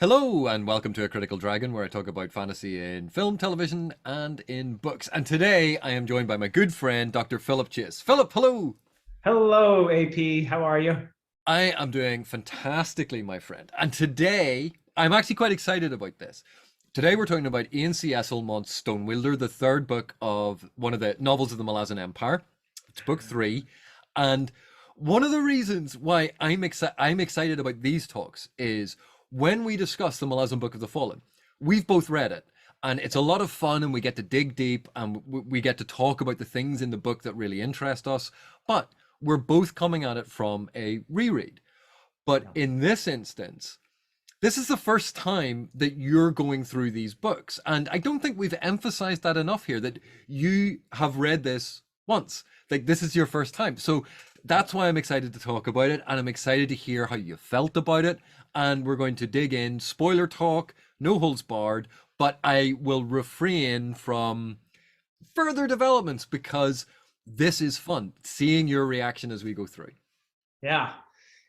Hello and welcome to A Critical Dragon, where I talk about fantasy in film, television, and in books. And today I am joined by my good friend, Dr. Philip Chase. Philip, hello! Hello, AP. How are you? I am doing fantastically, my friend. And today, I'm actually quite excited about this. Today we're talking about Ian C. Esslemont's Stonewielder, the third book of one of the novels of the Malazan Empire. It's book three. And one of the reasons why I'm excited about these talks is when we discuss the Malazan Book of the Fallen, we've both read it. And it's a lot of fun, and we get to dig deep, and we get to talk about the things in the book that really interest us. But we're both coming at it from a reread. But in this instance, this is the first time that you're going through these books. And I don't think we've emphasized that enough here, that you have read this once. Like, this is your first time. So that's why I'm excited to talk about it. And I'm excited to hear how you felt about it. And we're going to dig in, spoiler talk, no holds barred. But I will refrain from further developments because this is fun, seeing your reaction as we go through. Yeah.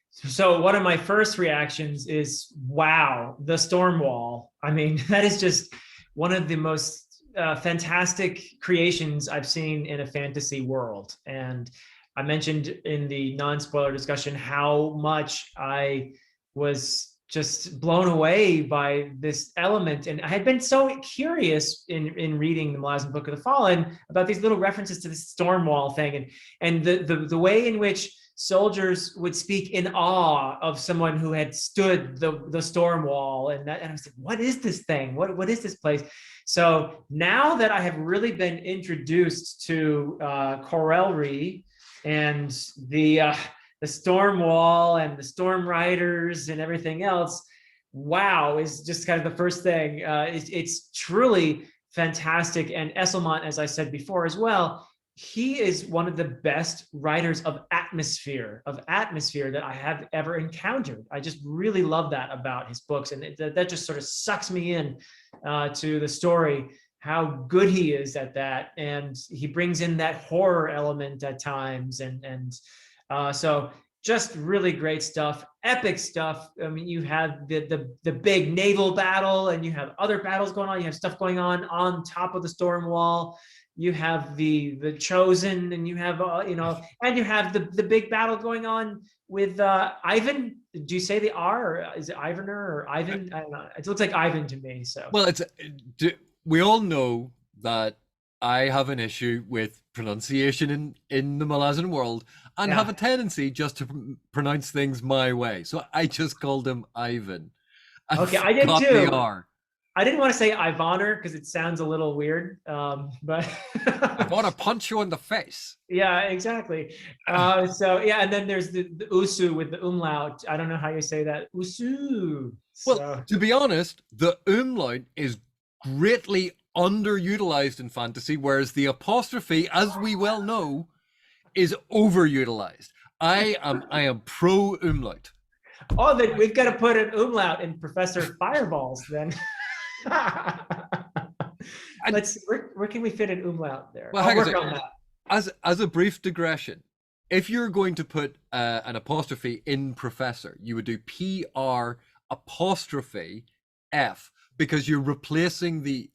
So one of my first reactions is, wow, the storm wall. I mean, that is just one of the most fantastic creations I've seen in a fantasy world. And I mentioned in the non-spoiler discussion how much I was just blown away by this element. And I had been so curious in reading the Malazan Book of the Fallen about these little references to the storm wall thing and the way in which soldiers would speak in awe of someone who had stood the storm wall. And I was like, what is this thing? What is this place? So now that I have really been introduced to Corelry and the storm wall and the storm riders and everything else, wow, is just kind of the first thing. It's truly fantastic. And Esslemont, as I said before as well, he is one of the best writers of atmosphere that I have ever encountered. I just really love that about his books. And that just sort of sucks me in to the story, how good he is at that. And he brings in that horror element at times. So just really great stuff, epic stuff. I mean, you have the big naval battle, and you have other battles going on. You have stuff going on top of the storm wall. You have the Chosen, and you have and you have the big battle going on with Ivan. Do you say the R, or is it Ivaner or Ivan? I don't know. It looks like Ivan to me. So Well, we all know that I have an issue with pronunciation in the Malazan world, and have a tendency just to pronounce things my way. So I just called him Ivan. Okay, I did Got too. the R. I didn't want to say Ivaner because it sounds a little weird, but I want to punch you in the face. yeah, exactly. So yeah, and then there's the usu with the umlaut. I don't know how you say that. Usu. Well, So to be honest, the umlaut is greatly underutilized in fantasy, whereas the apostrophe, as we well know, is overutilized. I am pro umlaut. oh, then we've got to put an umlaut in Professor Fireballs then. Let's see, where can we fit an umlaut there? Well, I'll work on that. As a brief digression, if you're going to put an apostrophe in professor, you would do PR apostrophe F, because you're replacing the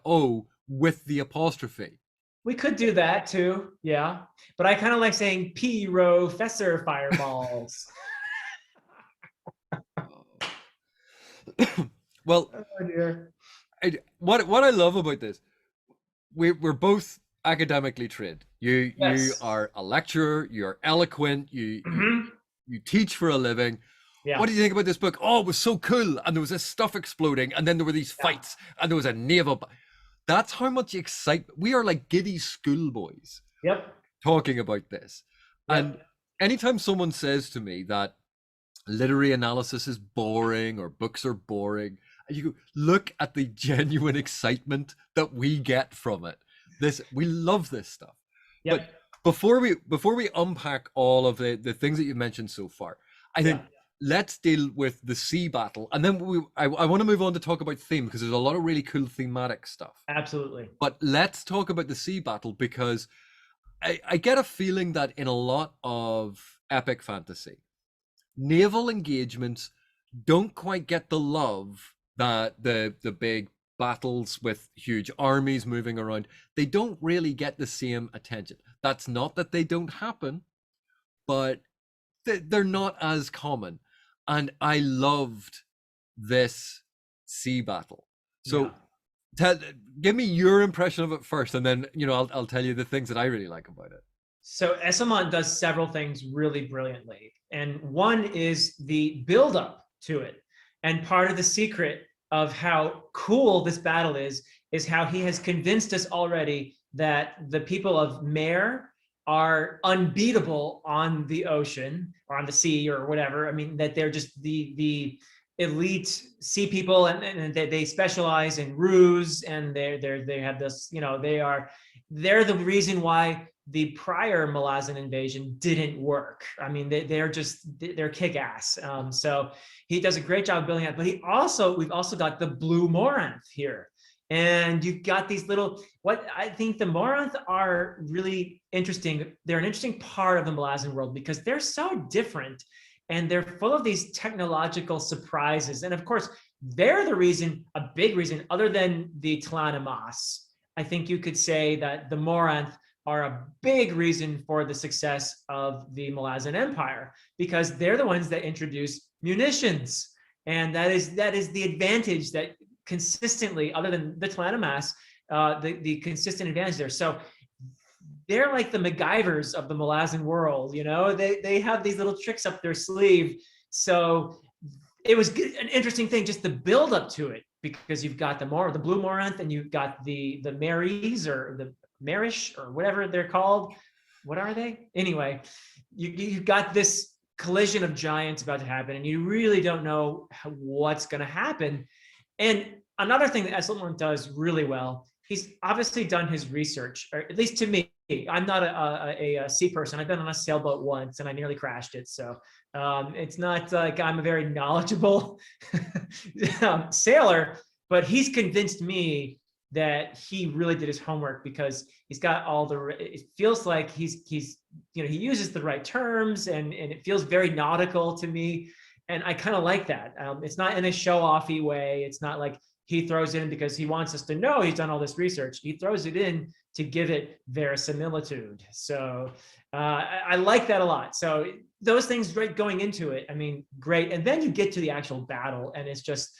O with the apostrophe. We could do that too, yeah. But I kind of like saying Professor Fireballs. Well, Oh dear. what I love about this, we're both academically trained. You Yes. are a lecturer. You're eloquent. You teach for a living. What Yeah. do you think about this book? Oh, it was so cool, and there was this stuff exploding, and then there were these fights, and there was a naval. That's how much excitement. We are like giddy schoolboys Yep. talking about this. And Yep. anytime someone says to me that literary analysis is boring or books are boring, and you go, look at the genuine excitement that we get from it. We love this stuff. Yep. But before we unpack all of the things that you've mentioned so far, I think let's deal with the sea battle, and then I want to move on to talk about theme, because there's a lot of really cool thematic stuff. Absolutely. But let's talk about the sea battle, because I get a feeling that in a lot of epic fantasy, naval engagements don't quite get the love that the big battles with huge armies moving around, they don't really get the same attention. That's not that they don't happen, but they're not as common. And I loved this sea battle. Yeah. So tell, give me your impression of it first, and then I'll tell you the things that I really like about it. So Esslemont does several things really brilliantly. And one is the buildup to it. And part of the secret of how cool this battle is how he has convinced us already that the people of Mare are unbeatable on the ocean or on the sea or whatever. I mean, that they're just the elite sea people, and they specialize in ruse, and they have this, they're the reason why the prior Malazan invasion didn't work. I mean, they're kick-ass. So he does a great job building that. But we've also got the Blue Moranth here. And you've got these what I think the Moranth are really interesting. They're an interesting part of the Malazan world because they're so different and they're full of these technological surprises. And of course, they're a big reason, other than the Tlanamas. I think you could say that the Moranth are a big reason for the success of the Malazan Empire, because they're the ones that introduce munitions. And that is the advantage that consistently, other than the Tlanamas, the consistent advantage there. So they're like the MacGyvers of the Malazan world, they have these little tricks up their sleeve. So it was an interesting thing, just the build up to it, because you've got the Blue Moranth, and you've got the Maries, or the Marish, or whatever they're called. What are they? Anyway, you've got this collision of giants about to happen, and you really don't know what's going to happen. And another thing that Esslemont does really well, he's obviously done his research, or at least to me. I'm not a sea person. I've been on a sailboat once, and I nearly crashed it. So it's not like I'm a very knowledgeable sailor, but he's convinced me that he really did his homework, because he's got it feels like he uses the right terms, and it feels very nautical to me. And I kind of like that. It's not in a show-offy way. It's not like he throws it in because he wants us to know he's done all this research. He throws it in to give it verisimilitude. So I like that a lot. So those things great going into it. I mean, great. And then you get to the actual battle, and it's just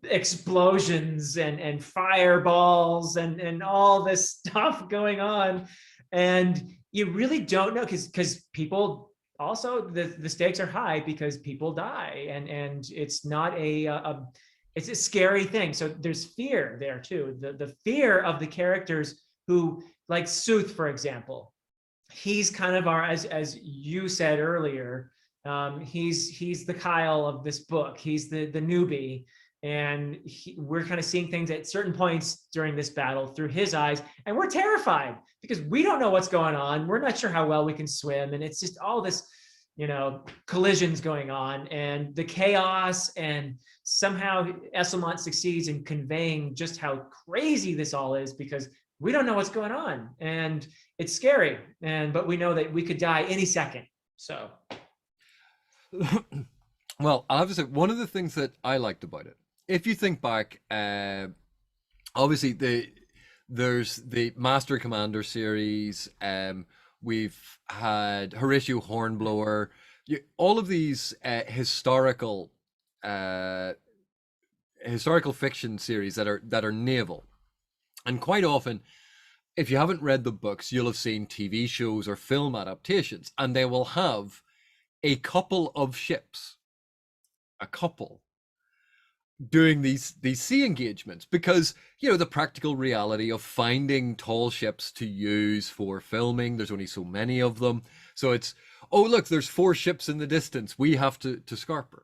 explosions and fireballs and all this stuff going on. And you really don't know, because people also, the stakes are high because people die, and it's not it's a scary thing. So there's fear there too. The fear of the characters who, like Sooth, for example, he's kind of as you said earlier, he's the Kyle of this book. He's the newbie. And we're kind of seeing things at certain points during this battle through his eyes, and we're terrified because we don't know what's going on. We're not sure how well we can swim, and it's just all this, collisions going on, and the chaos. And somehow Esslemont succeeds in conveying just how crazy this all is, because we don't know what's going on, and it's scary. But we know that we could die any second. So, well, I'll have to say, one of the things that I liked about it, if you think back, obviously there's the Master Commander series. We've had Horatio Hornblower. All of these historical fiction series that are naval, and quite often, if you haven't read the books, you'll have seen TV shows or film adaptations, and they will have a couple of ships, doing these sea engagements, because the practical reality of finding tall ships to use for filming, there's only so many of them. So it's, oh look, there's 4 ships in the distance, we have to scarper.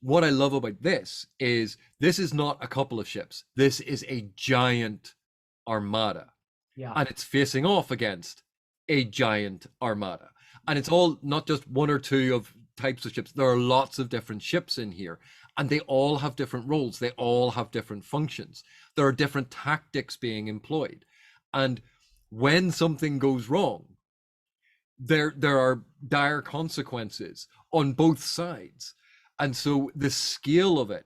What I love about this is not a couple of ships, this is a giant armada. yeah. And it's facing off against a giant armada, and it's all not just 1 or 2 of types of ships. There are lots of different ships in here, and they all have different roles. They all have different functions. There are different tactics being employed. And when something goes wrong, there are dire consequences on both sides. And so the scale of it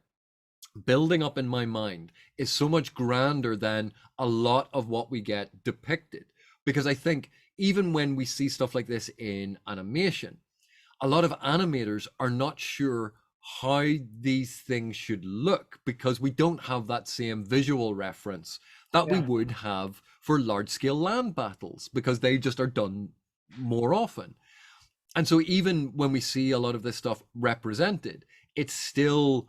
building up in my mind is so much grander than a lot of what we get depicted. Because I think even when we see stuff like this in animation, a lot of animators are not sure how these things should look because we don't have that same visual reference that we Yeah. would have for large scale land battles because they just are done more often. And so even when we see a lot of this stuff represented, it still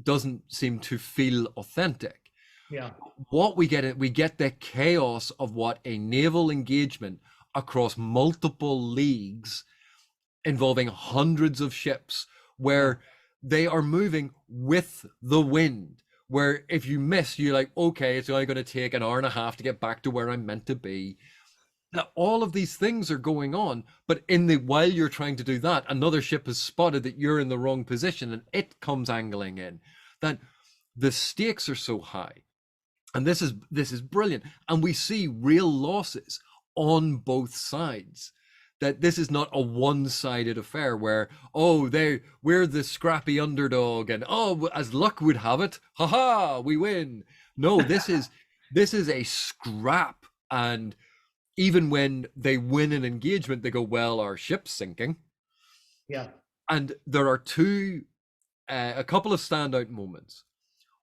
doesn't seem to feel authentic. Yeah. What we get the chaos of what a naval engagement across multiple leagues involving hundreds of ships where they are moving with the wind, where if you miss, you're like, okay, it's only going to take an hour and a half to get back to where I'm meant to be. Now, all of these things are going on, but while you're trying to do that, another ship has spotted that you're in the wrong position and it comes angling in. That the stakes are so high. And this is brilliant. And we see real losses on both sides. That this is not a one-sided affair where, oh, we're the scrappy underdog and oh, as luck would have it, haha, we win. No, this is a scrap. And even when they win an engagement, they go, well, our ship's sinking. Yeah. And there are a couple of standout moments.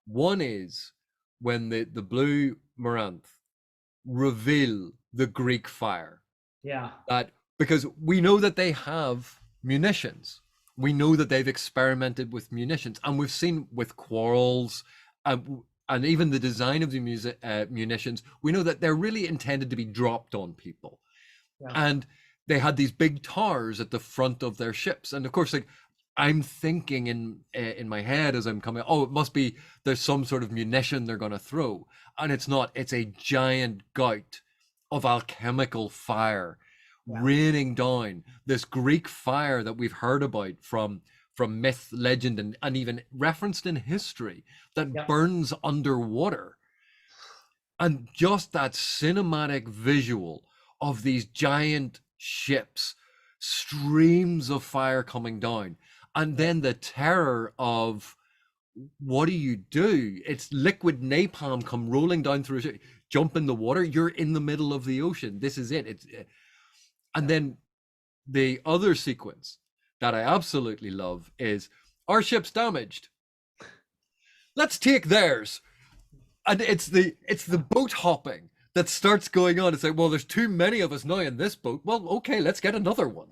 One is when the blue Moranth reveal the Greek fire. Yeah. Because we know that they have munitions. We know that they've experimented with munitions. And we've seen with quarrels and even the design of the munitions, we know that they're really intended to be dropped on people. Yeah. And they had these big towers at the front of their ships. And of course, like I'm thinking in my head as I'm coming, oh, it must be there's some sort of munition they're going to throw. And it's not. It's a giant gout of alchemical fire raining down, this Greek fire that we've heard about from myth, legend, and even referenced in history that burns underwater. And just that cinematic visual of these giant ships, streams of fire coming down, and then the terror of what do you do? It's liquid napalm come rolling down through, jump in the water, you're in the middle of the ocean. This is it. And then the other sequence that I absolutely love is our ship's damaged. Let's take theirs. And it's the boat hopping that starts going on. It's like, well, there's too many of us now in this boat. Well, okay, let's get another one.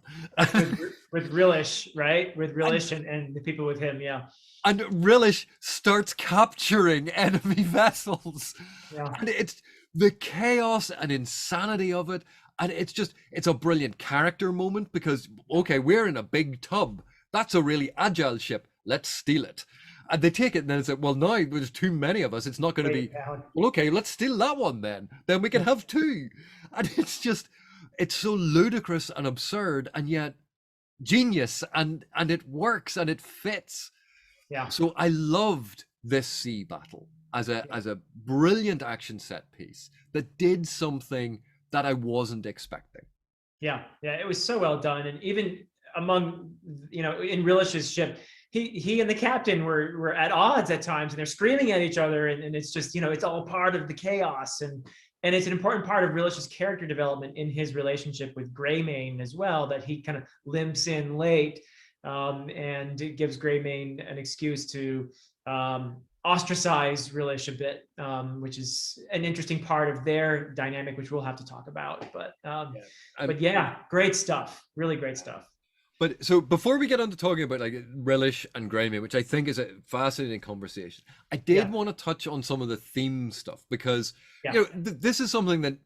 with Relish, right? With Relish and the people with him, yeah. And Relish starts capturing enemy vessels. Yeah. And it's the chaos and insanity of it. And it's a brilliant character moment because, okay, we're in a big tub. That's a really agile ship. Let's steal it. And they take it and then it's like, well, now there's too many of us. It's not going to be, well, okay, let's steal that one then. Then we can have two. And it's so ludicrous and absurd and yet genius and it works and it fits. Yeah. So I loved this sea battle as a brilliant action set piece that did something that I wasn't expecting. Yeah, it was so well done, and even among in Relish's ship, he and the captain were at odds at times, and they're screaming at each other, and it's just it's all part of the chaos, and it's an important part of Relish's character development in his relationship with Greymane as well, that he kind of limps in late, and it gives Greymane an excuse to ostracize Relish a bit, which is an interesting part of their dynamic, which we'll have to talk about. But great stuff, really great stuff. But so before we get on to talking about like Relish and Greymane, which I think is a fascinating conversation, I did want to touch on some of the theme stuff because this is something that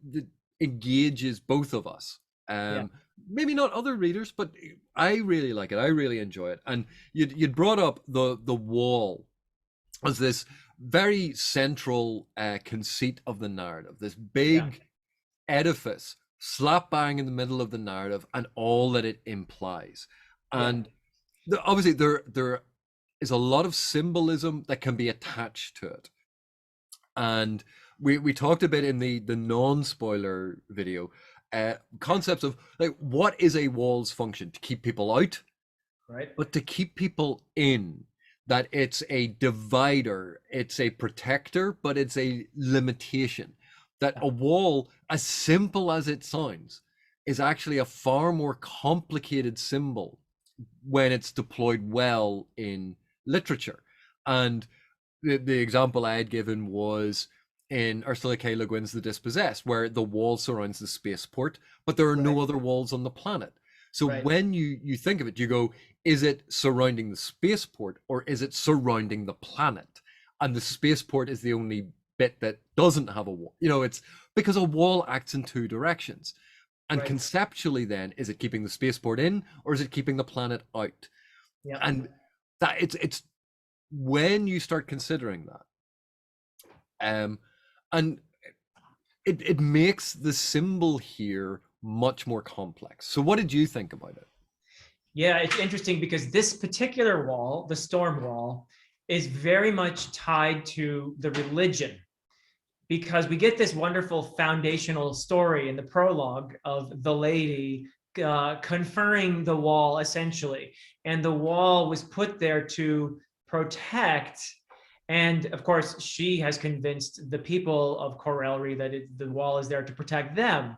engages both of us. Maybe not other readers, but I really like it. I really enjoy it. And you'd brought up the wall as this very central conceit of the narrative, this big edifice slap bang in the middle of the narrative and all that it implies. And obviously there is a lot of symbolism that can be attached to it. And we talked a bit in the non-spoiler video, concepts of like, what is a wall's function? To keep people out, right? But to keep people in. that it's a divider, it's a protector, but it's a limitation. That a wall, as simple as it sounds, is actually a far more complicated symbol when it's deployed well in literature. And the example I had given was in Ursula K. Le Guin's The Dispossessed, where the wall surrounds the spaceport, but there are no other walls on the planet. So when you think of it, you go, is it surrounding the spaceport or is it surrounding the planet? And the spaceport is the only bit that doesn't have a wall. It's because a wall acts in two directions. And conceptually then, is it keeping the spaceport in or is it keeping the planet out? Yeah. And that it's when you start considering that, and it makes the symbol here much more complex. So what did you think about it? Yeah, it's interesting because this particular wall, the storm wall, is very much tied to the religion, because we get this wonderful foundational story in the prologue of the lady conferring the wall, essentially. And the wall was put there to protect. And of course, she has convinced the people of Corelry that the wall is there to protect them.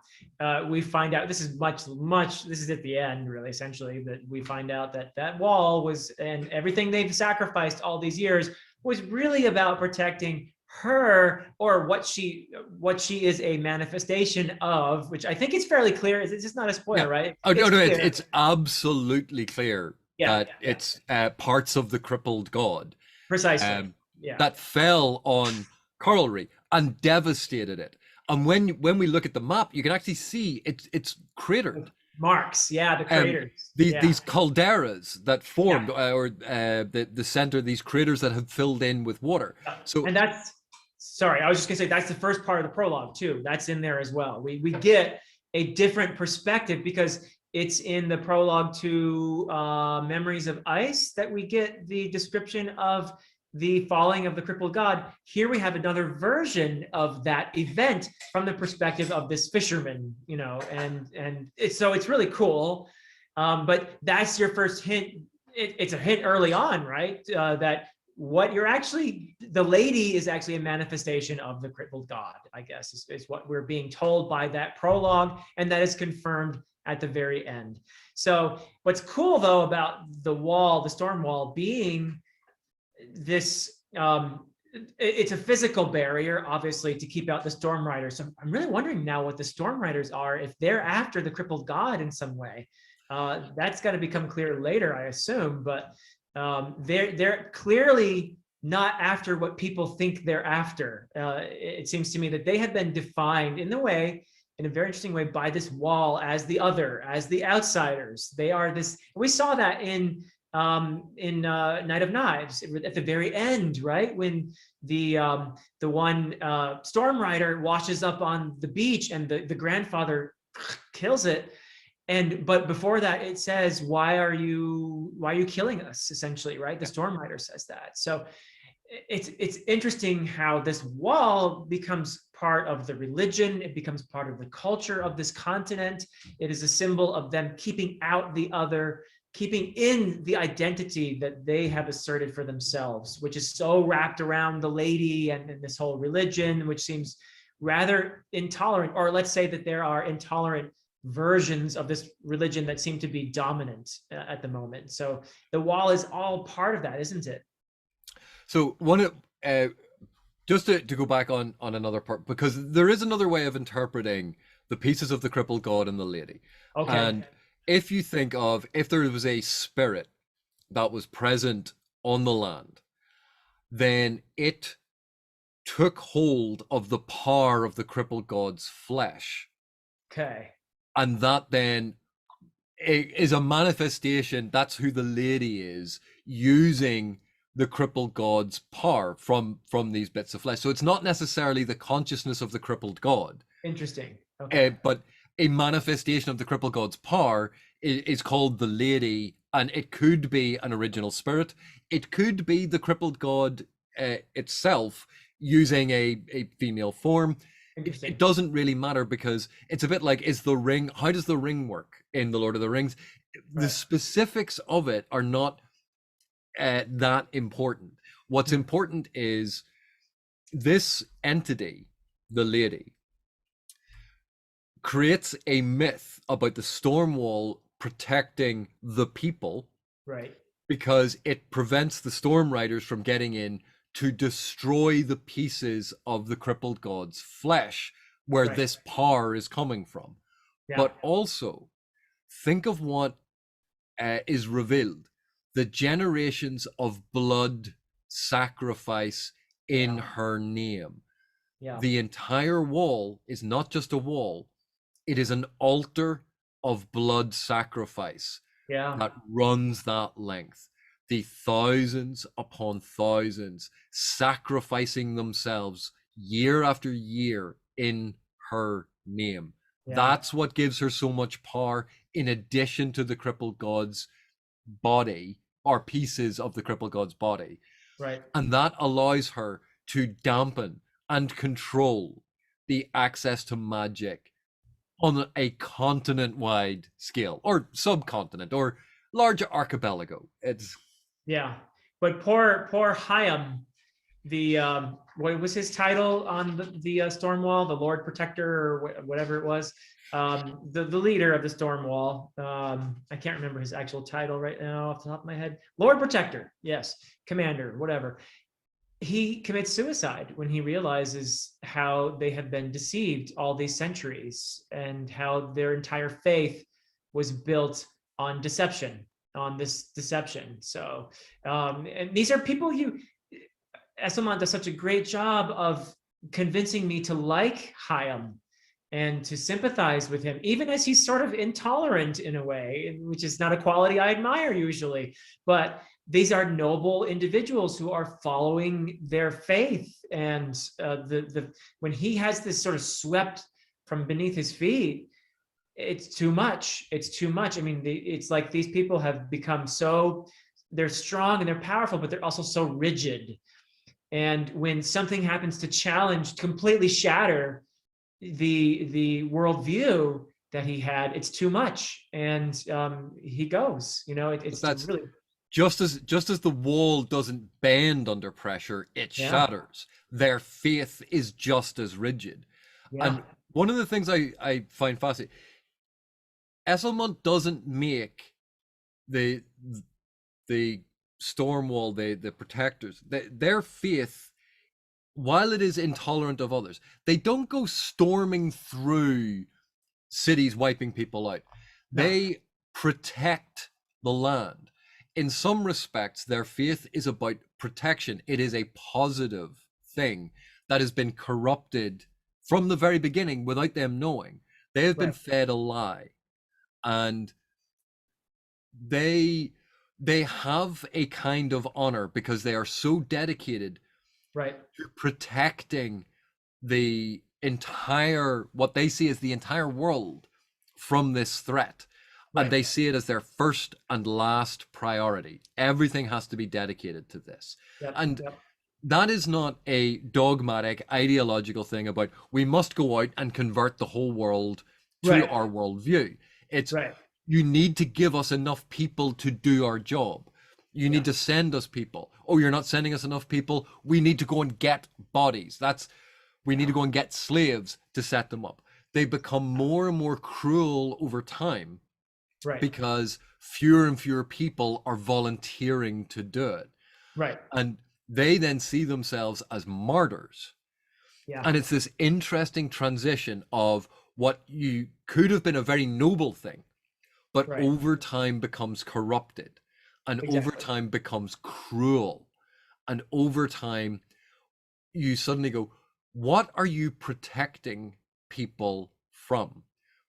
We find out, this is this is at the end, really, essentially, that we find out that that wall was, and everything they've sacrificed all these years was really about protecting her, or what she is a manifestation of, which I think it's fairly clear. It's just not a spoiler, right? Oh, no, it's absolutely clear that it's parts of the crippled god. Precisely. That fell on Corelry and devastated it. And when we look at the map, you can actually see it's cratered. Marks, the craters. These calderas that formed, or the center, these craters that have filled in with water. So, and that's, sorry, I was just gonna say, that's the first part of the prologue too. That's in there as well. We get a different perspective because it's in the prologue to Memories of Ice that we get the description of the falling of the crippled god. Here we have another version of that event from the perspective of this fisherman, and it's really cool. But that's your first hint. It's a hint early on, right? That what you're actually, the lady is actually a manifestation of the crippled god, I guess, is what we're being told by that prologue, and that is confirmed at the very end. So what's cool though about the wall, the storm wall, being this, it's a physical barrier, obviously, to keep out the storm riders. So I'm really wondering now what the storm riders are, if they're after the crippled god in some way. That's got to become clear later, I assume, but they're clearly not after what people think they're after. It seems to me that they have been defined in a very interesting way, by this wall as the other, as the outsiders. They are this. We saw that in Night of Knives at the very end, right, when the one storm rider washes up on the beach and the grandfather kills it. But before that, it says, why are you killing us, essentially, right? The storm rider says that. So it's interesting how this wall becomes part of the religion. It becomes part of the culture of this continent. It is a symbol of them keeping out the other, keeping in the identity that they have asserted for themselves, which is so wrapped around the lady and this whole religion, which seems rather intolerant. Or let's say that there are intolerant versions of this religion that seem to be dominant at the moment. So the wall is all part of that, isn't it? So just to go back on another part, because there is another way of interpreting the pieces of the crippled god and the lady. Okay. And if you think of, if there was a spirit that was present on the land, then it took hold of the power of the crippled god's flesh. Okay. And that then is a manifestation, that's who the lady is, using the crippled god's power from these bits of flesh. So it's not necessarily the consciousness of the crippled god. Interesting. Okay. But a manifestation of the crippled god's power is called the lady, and it could be an original spirit. It could be the crippled god itself using a female form. It doesn't really matter, because it's a bit like, how does the ring work in the Lord of the Rings? The specifics of it are not that important. What's important is this entity, the lady, creates a myth about the storm wall protecting the people, Right. because it prevents the storm riders from getting in to destroy the pieces of the crippled god's flesh where Right. this power is coming from. Yeah. But also, think of what is revealed: the generations of blood sacrifice in Yeah. her name. Yeah. The entire wall is not just a wall, it is an altar of blood sacrifice Yeah. that runs that length. The thousands upon thousands sacrificing themselves year after year in her name. Yeah. That's what gives her so much power, in addition to the crippled god's body, or pieces of the crippled god's body. Right. And that allows her to dampen and control the access to magic on a continent-wide scale, or subcontinent, or larger archipelago. It's Yeah. But poor Hyam, the what was his title on the storm wall? The Lord Protector, or whatever it was. The leader of the storm wall. I can't remember his actual title right now off the top of my head. Lord Protector, yes, commander, whatever. He commits suicide when he realizes how they have been deceived all these centuries, and how their entire faith was built on deception, on this deception. So, and these are people Esslemont does such a great job of convincing me to like Hyam and to sympathize with him, even as he's sort of intolerant in a way, which is not a quality I admire usually. But these are noble individuals who are following their faith. And when he has this sort of swept from beneath his feet, it's too much. It's too much. I mean, it's like these people have become they're strong and they're powerful, but they're also so rigid. And when something happens to completely shatter the worldview that he had, it's too much, and he goes. It's really just as the wall doesn't bend under pressure, it shatters. Their faith is just as rigid. Yeah. And one of the things I find fascinating, Esslemont doesn't make the storm wall, the protectors, their faith, while it is intolerant of others, they don't go storming through cities wiping people out. No. They protect the land. In some respects, their faith is about protection. It is a positive thing that has been corrupted from the very beginning without them knowing. They have been fed a lie, and they have a kind of honor because they are so dedicated to protecting the entire, what they see as the entire world, from this threat. And they see it as their first and last priority. Everything has to be dedicated to this. And that is not a dogmatic ideological thing about we must go out and convert the whole world to our worldview. It's you need to give us enough people to do our job. You need to send us people. Oh, you're not sending us enough people. We need to go and get bodies. We need to go and get slaves to set them up. They become more and more cruel over time, because fewer and fewer people are volunteering to do it. And they then see themselves as martyrs. And it's this interesting transition of what you could have been a very noble thing, but over time becomes corrupted, and over time becomes cruel. And over time, you suddenly go, what are you protecting people from?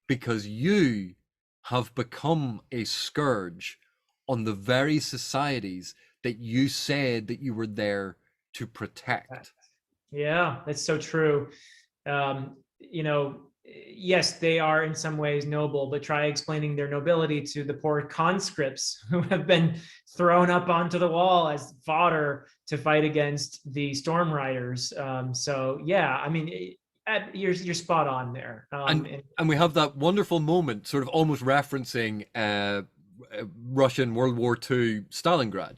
Because you have become a scourge on the very societies that you said that you were there to protect. Yeah, that's so true. Yes, they are in some ways noble, but try explaining their nobility to the poor conscripts who have been thrown up onto the wall as fodder to fight against the storm riders. So yeah, I mean, you're spot on there. And we have that wonderful moment, sort of almost referencing Russian World War II Stalingrad.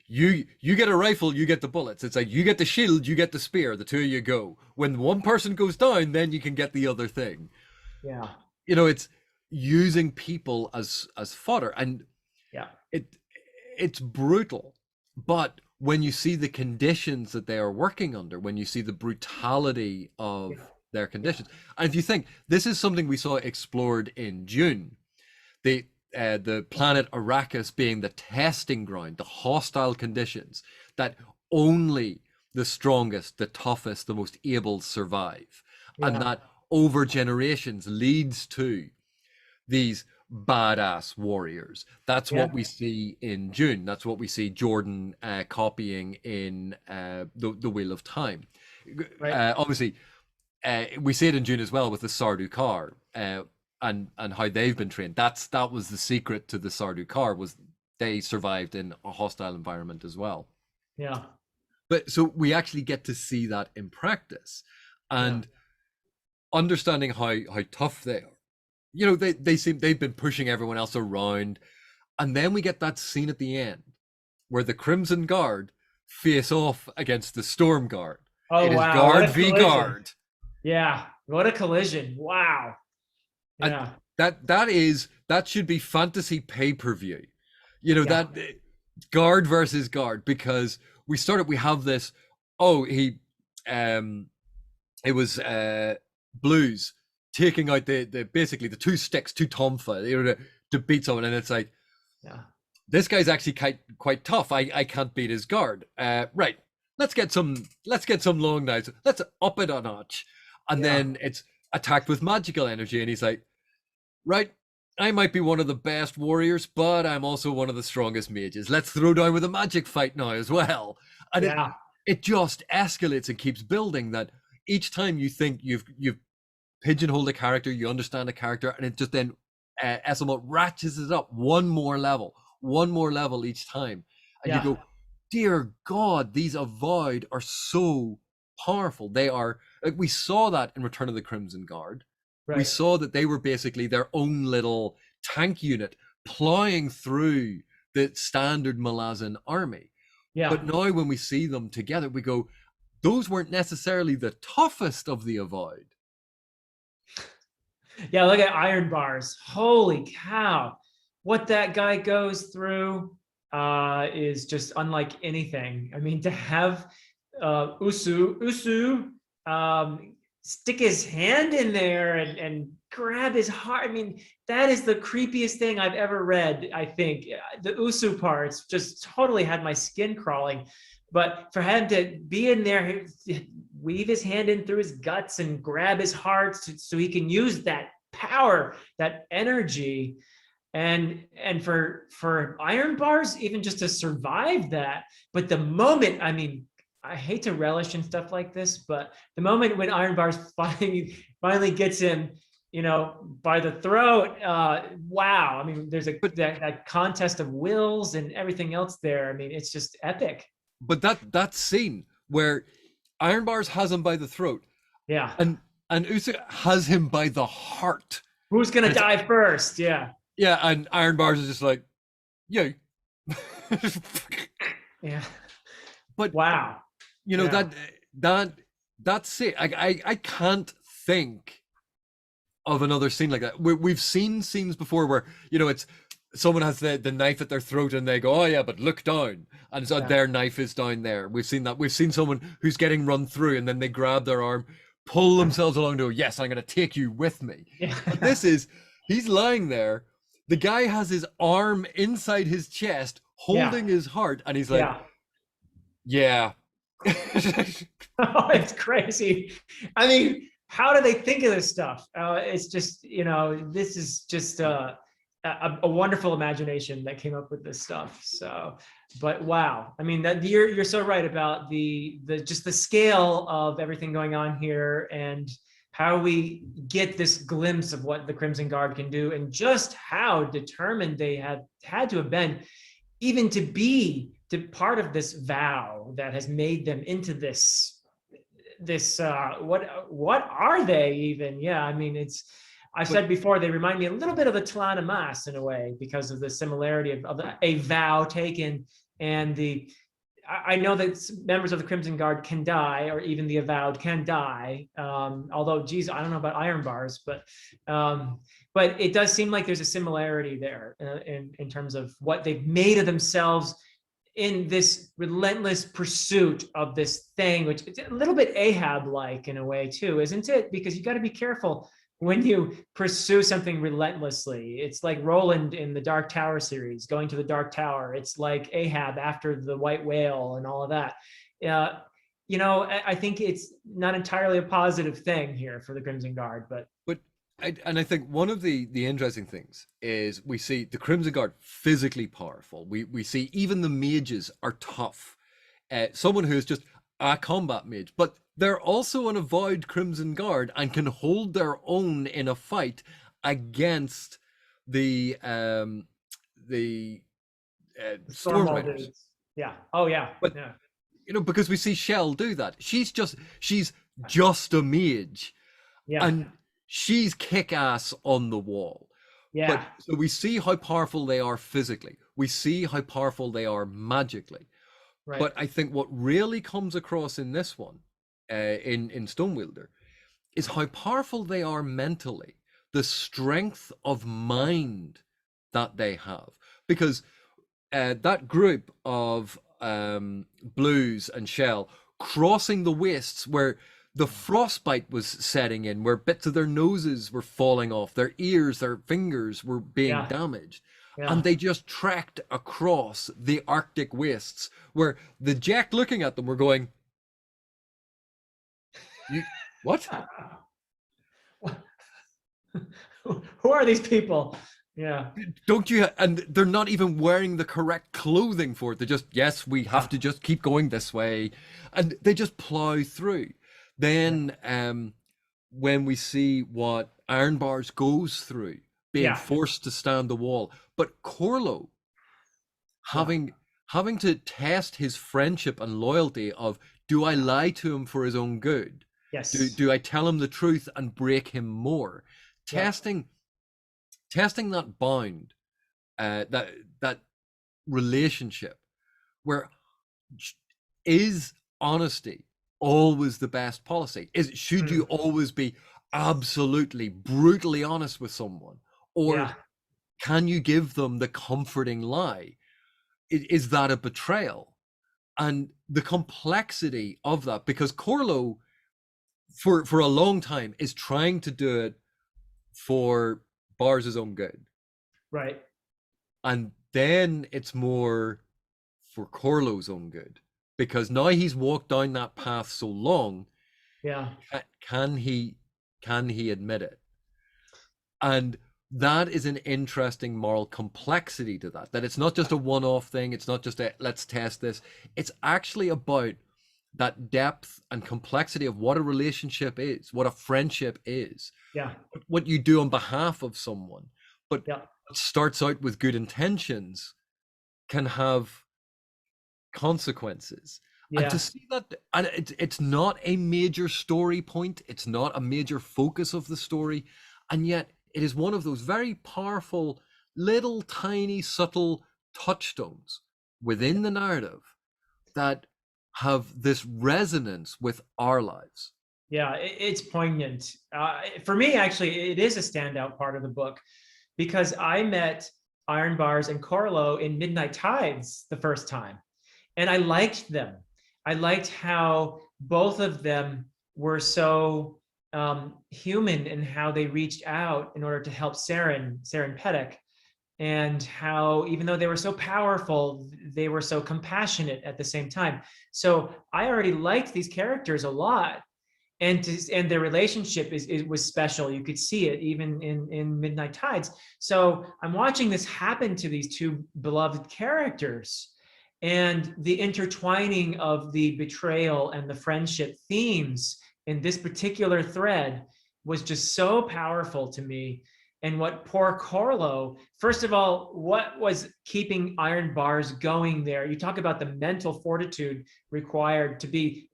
you get a rifle, you get the bullets. It's like you get the shield, you get the spear. The two of you go. When one person goes down, then you can get the other thing. Yeah. It's using people as fodder, and Yeah. it's brutal. But when you see the conditions that they are working under, when you see the brutality of their conditions, and if you think this is something we saw explored in June, the planet Arrakis being the testing ground, the hostile conditions that only the strongest, the toughest, the most able survive, and that over generations leads to these badass warriors. That's what we see in June. That's what we see Jordan copying in the Wheel of Time. Obviously, we see it in June as well with the Sardaukar. And how they've been trained. That was the secret to the Sardaukar, was they survived in a hostile environment as well. Yeah. But so we actually get to see that in practice, and understanding how tough they are. They've been pushing everyone else around, and then we get that scene at the end where the Crimson Guard face off against the Storm Guard. Oh, it is wow. Guard v Guard. Yeah. What a collision. Wow. Yeah. And that should be fantasy pay-per-view. That Guard versus Guard, because we have this, it was Blues taking out the basically the two sticks, two tonfa, to beat someone, and it's like, this guy's actually quite tough. I can't beat his guard. Right. Let's get some long knives. Let's up it a notch. And then it's attacked with magical energy, and he's like, right, I might be one of the best warriors, but I'm also one of the strongest mages. Let's throw down with a magic fight now as well. And it just escalates and keeps building, that each time you think you've pigeonholed a character, you understand a character, and it just then Esslemont ratchets it up one more level each time. And you go, dear God, these Avowed are so powerful. They are, like, we saw that in Return of the Crimson Guard. Right. We saw that they were basically their own little tank unit plowing through the standard Malazan army. Yeah. But now when we see them together, we go, those weren't necessarily the toughest of the Avowed. Yeah, look at Iron Bars. Holy cow. What that guy goes through is just unlike anything. I mean, to have Usu stick his hand in there and grab his heart. I mean, that is the creepiest thing I've ever read, I think. The Usu parts just totally had my skin crawling. But for him to be in there, weave his hand in through his guts and grab his heart so he can use that power, that energy. And for Iron Bars, even just to survive that. But the moment, I mean, I hate to relish in stuff like this, but the moment when Iron Bars finally gets him, by the throat, wow. I mean, there's that contest of wills and everything else there. I mean, it's just epic. But that scene where Iron Bars has him by the throat, and Usu has him by the heart. Who's gonna die first? Yeah. Yeah, and Iron Bars is just like, yeah. Yeah. But wow. That's it. I can't think of another scene like that. We've seen scenes before where, it's someone has the knife at their throat and they go, oh yeah, but look down. And so their knife is down there. We've seen that. We've seen someone who's getting run through and then they grab their arm, pull themselves along to go, yes, I'm going to take you with me. Yeah. But he's lying there. The guy has his arm inside his chest, holding his heart. And he's like, yeah. Oh, it's crazy. I mean, how do they think of this stuff? It's just, this is just a wonderful imagination that came up with this stuff. So, but wow, I mean, that you're so right about the just the scale of everything going on here and how we get this glimpse of what the Crimson Guard can do and just how determined they had to have been, even to be part of this vow that has made them into this what are they even? Yeah, I mean, I've said before, they remind me a little bit of the Talana Mas in a way because of the similarity of a vow taken And I know that members of the Crimson Guard can die, or even the Avowed can die. Although, geez, I don't know about Iron Bars, but it does seem like there's a similarity there in terms of what they've made of themselves in this relentless pursuit of this thing, which is a little bit Ahab-like in a way too, isn't it? Because you got to be careful when you pursue something relentlessly. It's like Roland in the Dark Tower series, going to the Dark Tower. It's like Ahab after the White Whale and all of that. You know, I think it's not entirely a positive thing here for the Crimson Guard, but I think one of the interesting things is we see the Crimson Guard physically powerful. We see even the mages are tough. Someone who is just a combat mage, but they're also an avowed Crimson Guard and can hold their own in a fight against the Stormriders. Yeah. Oh yeah. But yeah. you know, because we see Shell do that. She's just a mage. Yeah. And she's kick-ass on the wall. Yeah. But so we see how powerful they are physically. We see how powerful they are magically. Right. But I think what really comes across in this one, in Stonewielder, is how powerful they are mentally, the strength of mind that they have. Because that group of Blues and Shell crossing the wastes where the frostbite was setting in, where bits of their noses were falling off, their ears, their fingers were being damaged. Yeah. And they just trekked across the Arctic wastes, where the Jack looking at them were going, what? Who are these people? Yeah. Don't you? And they're not even wearing the correct clothing for it. They're just, yes, we have to just keep going this way. And they just plow through. Then when we see what Iron Bars goes through, being forced to stand the wall, but Corlo having to test his friendship and loyalty of, do I lie to him for his own good? Yes. Do I tell him the truth and break him more? Testing that bound, that relationship, where is honesty always the best policy? Should you always be absolutely brutally honest with someone, or can you give them the comforting lie? Is that a betrayal? And the complexity of that, because Corlo for a long time is trying to do it for Bars's own good, right? And then it's more for Corlo's own good, because now he's walked down that path so long. Can he admit it? And that is an interesting moral complexity to that it's not just a one-off thing. It's not just a let's test this. It's actually about that depth and complexity of what a relationship is, what a friendship is, what you do on behalf of someone. But what starts out with good intentions can have consequences. And to see that, and it's not a major story point, it's not a major focus of the story, and yet it is one of those very powerful, little tiny, subtle touchstones within the narrative that have this resonance with our lives. Yeah, it's poignant. For me, actually, it is a standout part of the book, because I met Iron Bars and Corlo in Midnight Tides the first time, and I liked them. I liked how both of them were so human in how they reached out in order to help Saren Pedek, and how even though they were so powerful, they were so compassionate at the same time. So I already liked these characters a lot, and their relationship was special. You could see it even in Midnight Tides. So I'm watching this happen to these two beloved characters, and the intertwining of the betrayal and the friendship themes in this particular thread was just so powerful to me. And what poor Corlo, first of all, what was keeping Iron Bars going there? You talk about the mental fortitude required to be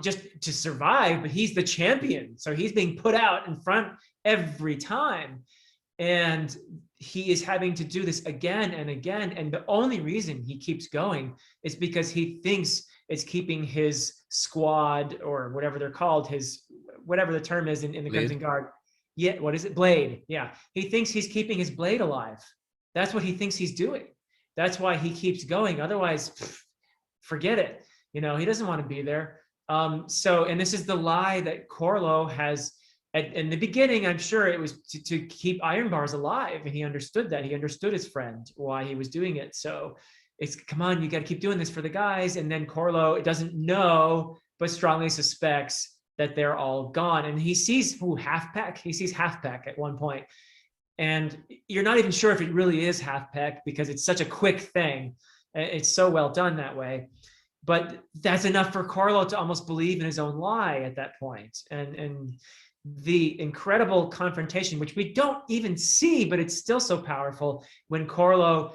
just to survive, but he's the champion. So he's being put out in front every time. And he is having to do this again and again. And the only reason he keeps going is because he thinks it's keeping his squad, or whatever they're called, his, whatever the term is in the Blade. Crimson Guard. Yeah, what is it? Blade. Yeah. He thinks he's keeping his blade alive. That's what he thinks he's doing. That's why he keeps going. Otherwise, forget it. You know, he doesn't want to be there. And this is the lie that Corlo has. In the beginning, I'm sure it was to keep iron bars alive, and he understood that. He understood his friend, why he was doing it. So it's, come on, you got to keep doing this for the guys. And then Corlo doesn't know, but strongly suspects that they're all gone. And he sees Halfpack. He sees Halfpack at one point, and you're not even sure if it really is Halfpack because it's such a quick thing. It's so well done that way. But that's enough for Corlo to almost believe in his own lie at that point. And the incredible confrontation, which we don't even see, but it's still so powerful, when Corlo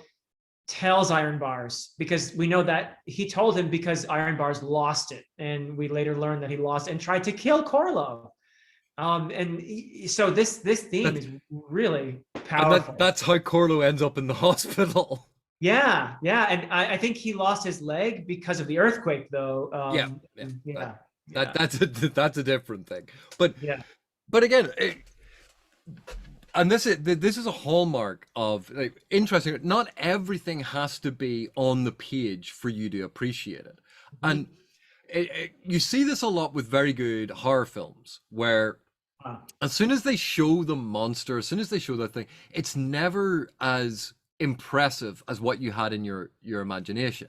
tells Iron Bars, because we know that he told him because Iron Bars lost it. And we later learned that he lost and tried to kill Corlo. So this theme is really powerful. And that's how Corlo ends up in the hospital. Yeah. And I think he lost his leg because of the earthquake, though. That's a different thing. But yeah. But again, and this is a hallmark of, like, interesting. Not everything has to be on the page for you to appreciate it, and you see this a lot with very good horror films, where as soon as they show the monster, as soon as they show that thing, it's never as impressive as what you had in your imagination.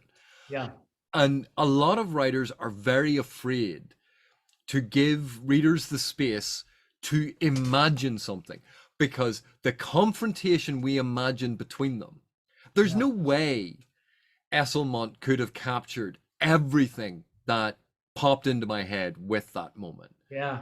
Yeah. And a lot of writers are very afraid to give readers the space to imagine something, because the confrontation we imagine between them, there's no way Esslemont could have captured everything that popped into my head with that moment. Yeah.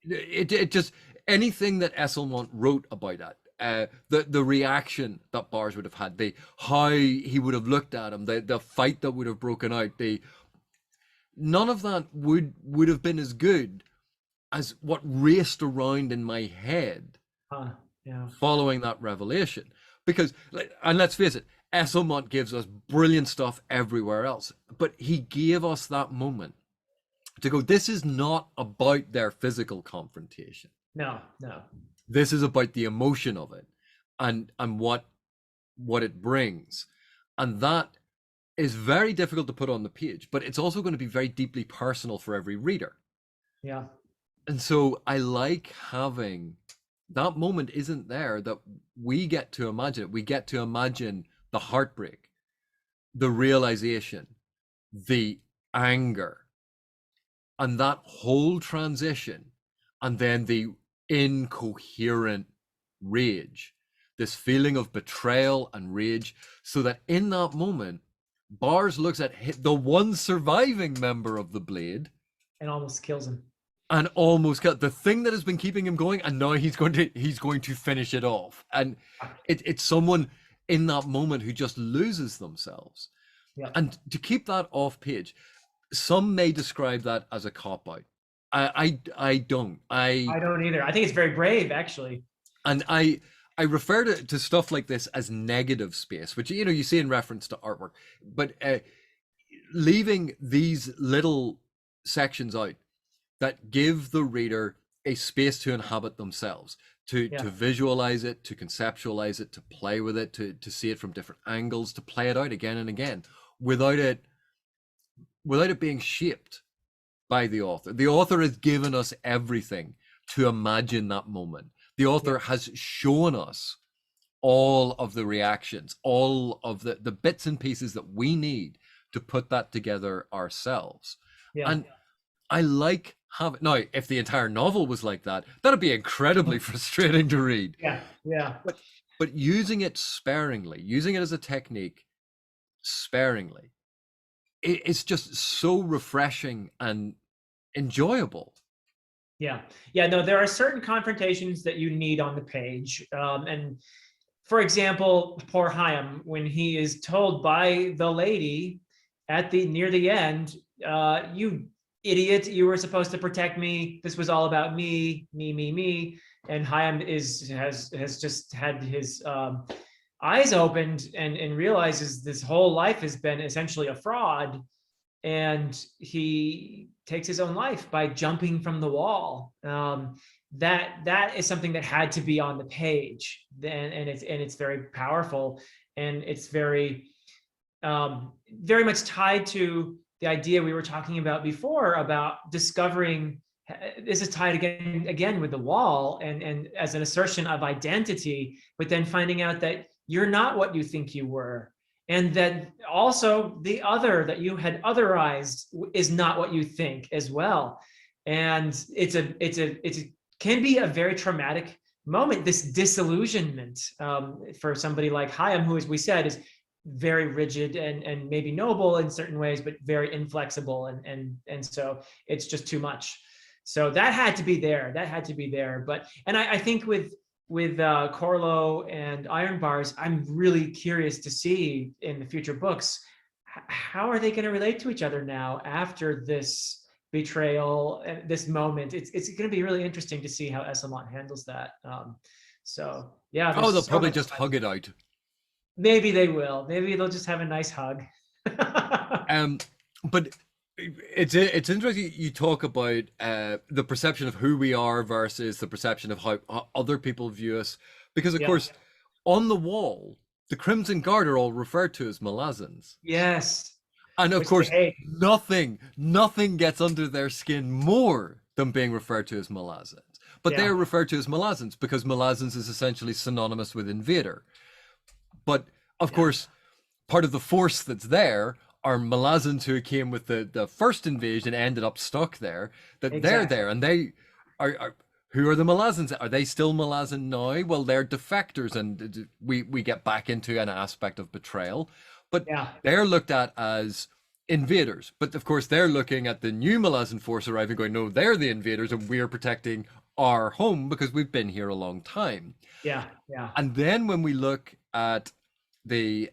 It just, anything that Esslemont wrote about that, the reaction that Bars would have had, how he would have looked at him, the fight that would have broken out, none of that would have been as good as what raced around in my head following that revelation. Because, and let's face it, Esslemont gives us brilliant stuff everywhere else, but he gave us that moment to go, this is not about their physical confrontation. No. This is about the emotion of it and what it brings. And that is very difficult to put on the page, but it's also going to be very deeply personal for every reader. Yeah. And so I like having that moment isn't there, that we get to imagine it. We get to imagine the heartbreak, the realization, the anger, and that whole transition, and then the incoherent rage, this feeling of betrayal and rage, so that in that moment, Bars looks at the one surviving member of the Blade and almost kills him. And almost got the thing that has been keeping him going, and now he's going to finish it off. And it's someone in that moment who just loses themselves. Yeah. And to keep that off page, some may describe that as a cop-out. I don't. I don't either. I think it's very brave, actually. And I refer to stuff like this as negative space, which, you know, you see in reference to artwork, but leaving these little sections out that give the reader a space to inhabit themselves, to visualize it, to conceptualize it, to play with it, to see it from different angles, to play it out again and again, without it being shaped by the author. The author has given us everything to imagine that moment. The author has shown us all of the reactions, all of the bits and pieces that we need to put that together ourselves. And I like having, now, if the entire novel was like that, that'd be incredibly frustrating to read. But using it sparingly, using it as a technique sparingly, it's just so refreshing and enjoyable. No, there are certain confrontations that you need on the page. And for example, poor Chaim, when he is told by the lady at near the end, you idiot, you were supposed to protect me. This was all about me, me, me, me. And Chaim has just had his eyes opened and realizes this whole life has been essentially a fraud, and he takes his own life by jumping from the wall. That is something that had to be on the page, and it's very powerful, and it's very very much tied to the idea we were talking about before about discovering. This is tied again with the wall, and as an assertion of identity, but then finding out that you're not what you think you were, and that also the other that you had otherized is not what you think as well. And it can be a very traumatic moment, this disillusionment, for somebody like Chaim, who, as we said, is very rigid and maybe noble in certain ways, but very inflexible, and so it's just too much. So that had to be there. That had to be there. But I think with Corlo and Iron Bars, I'm really curious to see in the future books, how are they going to relate to each other now after this betrayal, this moment. It's going to be really interesting to see how Esslemont handles that. So yeah. Oh, they'll probably just hug it out. Maybe they will. Maybe they'll just have a nice hug. But it's interesting you talk about the perception of who we are versus the perception of how other people view us, because of course on the wall the Crimson Guard are all referred to as Malazans. Yes. And of course nothing gets under their skin more than being referred to as Malazans. But they are referred to as Malazans because Malazans is essentially synonymous with invader. But of course part of the force that's there are Malazans who came with the first invasion, ended up stuck there, that they're there, and they are who are the Malazans? Are they still Malazan now? Well, they're defectors, and we get back into an aspect of betrayal, but they're looked at as invaders. But of course they're looking at the new Malazan force arriving going, no, they're the invaders and we're protecting our home because we've been here a long time. And then when we look at the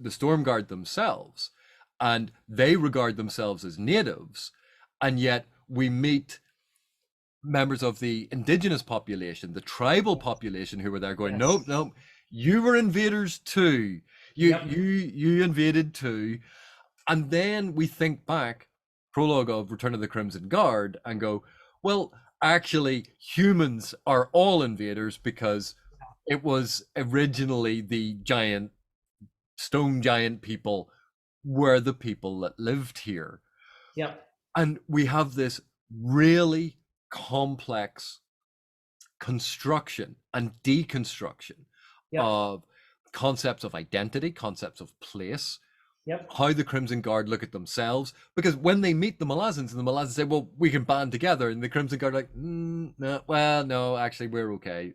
Storm Guard themselves, and they regard themselves as natives, and yet we meet members of the indigenous population, the tribal population, who were there going, nope, you were invaders too. You invaded too. And then we think back, prologue of Return of the Crimson Guard, and go, well, actually humans are all invaders because it was originally the giant stone giant people were the people that lived here. And we have this really complex construction and deconstruction of concepts of identity, concepts of place, how the Crimson Guard look at themselves, because when they meet the Malazans and the Malazans say, well, we can band together, and the Crimson Guard are like, no, well, no, actually we're okay.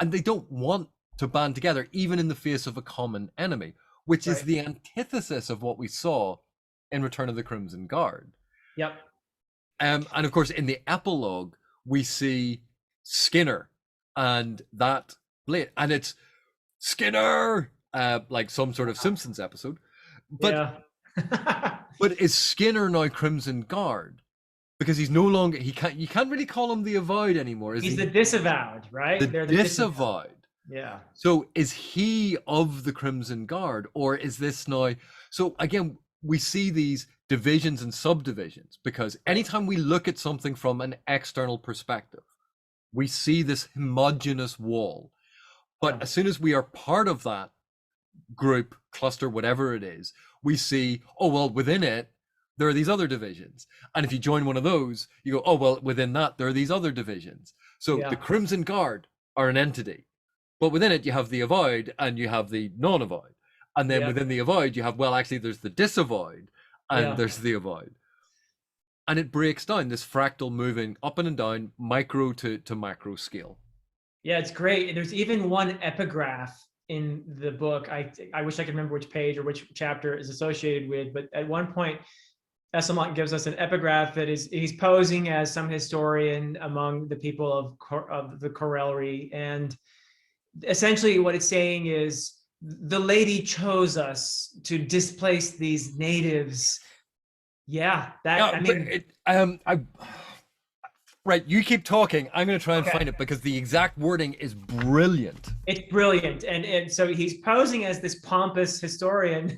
And they don't want to band together even in the face of a common enemy, which is the antithesis of what we saw in Return of the Crimson Guard. And of course, in the epilogue, we see Skinner and that blade, and it's Skinner, like some sort of Simpsons episode. But but is Skinner now Crimson Guard? Because he's no longer, you can't really call him the Avowed anymore. He's the Disavowed, right? They're the Disavowed. Yeah. So is he of the Crimson Guard, or is this now? So again, we see these divisions and subdivisions because anytime we look at something from an external perspective, we see this homogeneous wall. But as soon as we are part of that group, cluster, whatever it is, we see, oh, well, within it, there are these other divisions. And if you join one of those, you go, oh, well, within that, there are these other divisions. So the Crimson Guard are an entity. But within it, you have the Avowed and you have the non-Avowed. And then within the Avowed, you have, well, actually, there's the Disavowed and there's the Avowed. And it breaks down this fractal moving up and down, micro to macro scale. Yeah, it's great. There's even one epigraph in the book. I wish I could remember which page or which chapter is associated with, but at one point, Esslemont gives us an epigraph that he's posing as some historian among the people of the Corelry, and essentially what it's saying is the lady chose us to displace these natives Yeah, that, Yeah, I but mean, right, you keep talking. I'm going to try and okay. find it because the exact wording is brilliant. It's brilliant. And so he's posing as this pompous historian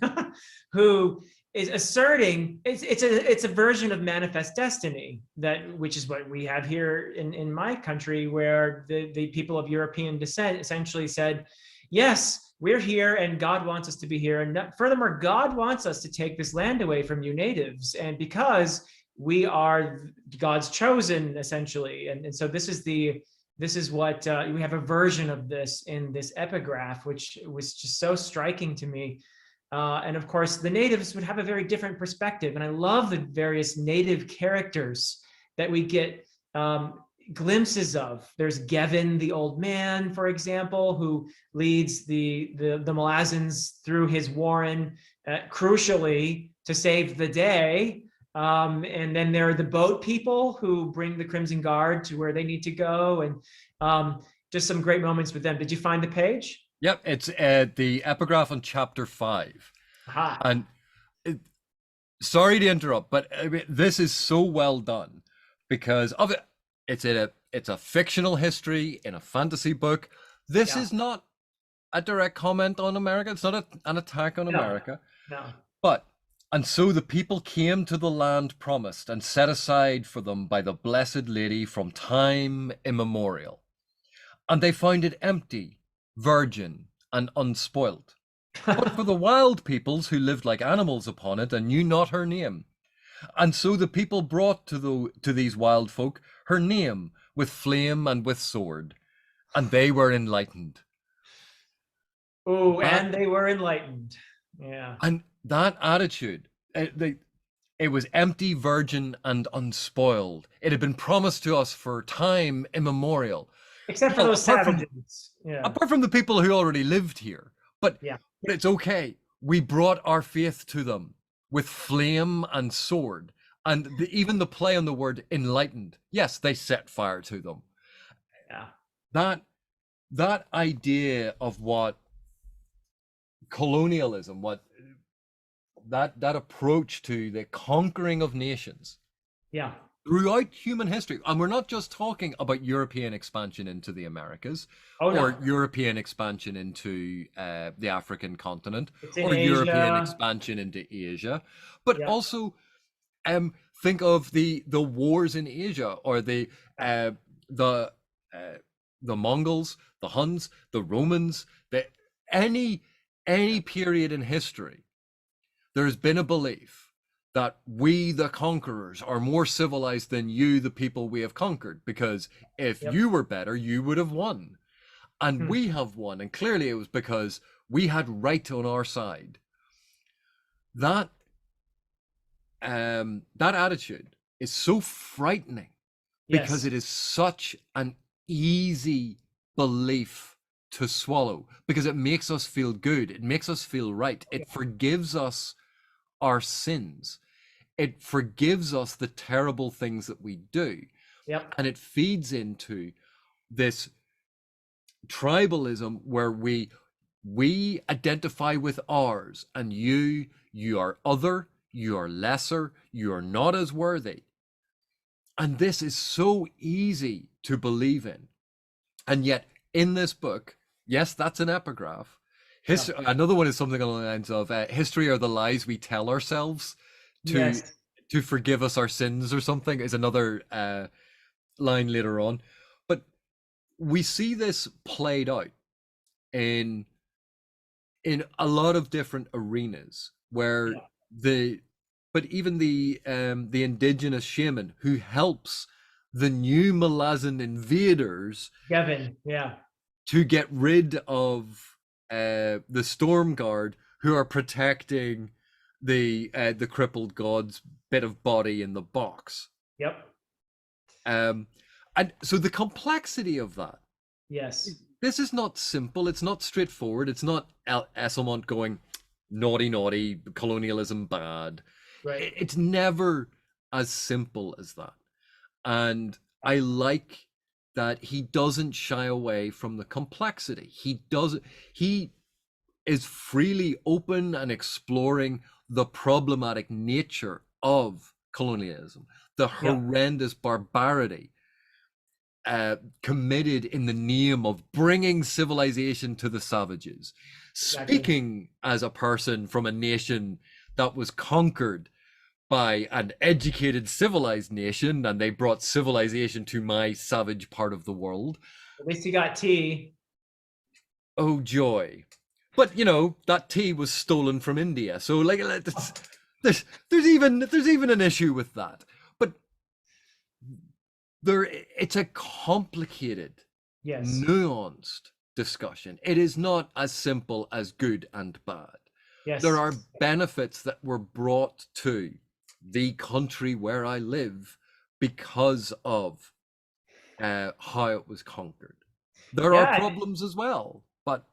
who is asserting it's a version of manifest destiny, that which is what we have here in my country, where the people of European descent essentially said, yes, we're here and God wants us to be here. And furthermore, God wants us to take this land away from you natives. And because we are God's chosen, essentially. And so this is what we have a version of this in this epigraph, which was just so striking to me. And of course, the natives would have a very different perspective. And I love the various native characters that we get glimpses of. There's Gevin, the old man, for example, who leads the Malazans through his warren, crucially to save the day. And then there are the boat people who bring the Crimson Guard to where they need to go, and just some great moments with them. Did you find the page? Yep, it's the epigraph on chapter 5. Aha. And it, sorry to interrupt, but I mean, this is so well done because of it. It's a fictional history in a fantasy book. This Yeah. is not a direct comment on America. It's not an attack on No. America. No. But, and so the people came to the land promised and set aside for them by the Blessed Lady from time immemorial. And they found it empty, virgin, and unspoilt. But for the wild peoples who lived like animals upon it and knew not her name. And so the people brought to these wild folk her name with flame and with sword, and they were enlightened. Oh, and they were enlightened. Yeah. And that attitude, it was empty, virgin, and unspoiled. It had been promised to us for time immemorial. Except for Well, those savages. Yeah. apart from the people who already lived here. But, Yeah. but it's okay. We brought our faith to them with flame and sword. And even the play on the word enlightened. Yes, they set fire to them. Yeah. That idea of what colonialism, what that approach to the conquering of nations Yeah. throughout human history, and we're not just talking about European expansion into the Americas, Oh, no. or European expansion into the African continent, It's in or European Asia. expansion into Asia, but Yeah. also think of the wars in Asia, or the Mongols, the Huns, the Romans, any period in history. There's been a belief that we, the conquerors, are more civilized than you, the people we have conquered, because if Yep. you were better, you would have won. And we have won. And clearly it was because we had right on our side. That attitude is so frightening because Yes. it is such an easy belief to swallow, because it makes us feel good. It makes us feel right. It forgives us our sins. It forgives us the terrible things that we do. Yep. And it feeds into this tribalism where we identify with ours, and you are other, you are lesser, you are not as worthy. And this is so easy to believe in. And yet in this book, yes, that's an epigraph. Another one is something along the lines of history are the lies we tell ourselves to forgive us our sins, or something, is another line later on. But we see this played out in a lot of different arenas, where but even the indigenous shaman who helps the new Malazan invaders, Gevin, yeah, to get rid of the Storm Guard, who are protecting the crippled god's bit of body in the box. Yep. And so the complexity of that. Yes. This is not simple. It's not straightforward. It's not Esslemont going, naughty, naughty, colonialism bad. Right. It's never as simple as that. And I like that he doesn't shy away from the complexity. He is freely open and exploring the problematic nature of colonialism, the Yeah, horrendous barbarity committed in the name of bringing civilization to the savages. exactly. Speaking as a person from a nation that was conquered by an educated, civilized nation, and they brought civilization to my savage part of the world. At least he got tea. Oh joy! But you know that tea was stolen from India, so like there's even an issue with that. But it's a complicated, Yes, nuanced discussion. It is not as simple as good and bad. There yes. are benefits that were brought to the country where I live because of how it was conquered. There are Yeah, problems as well, but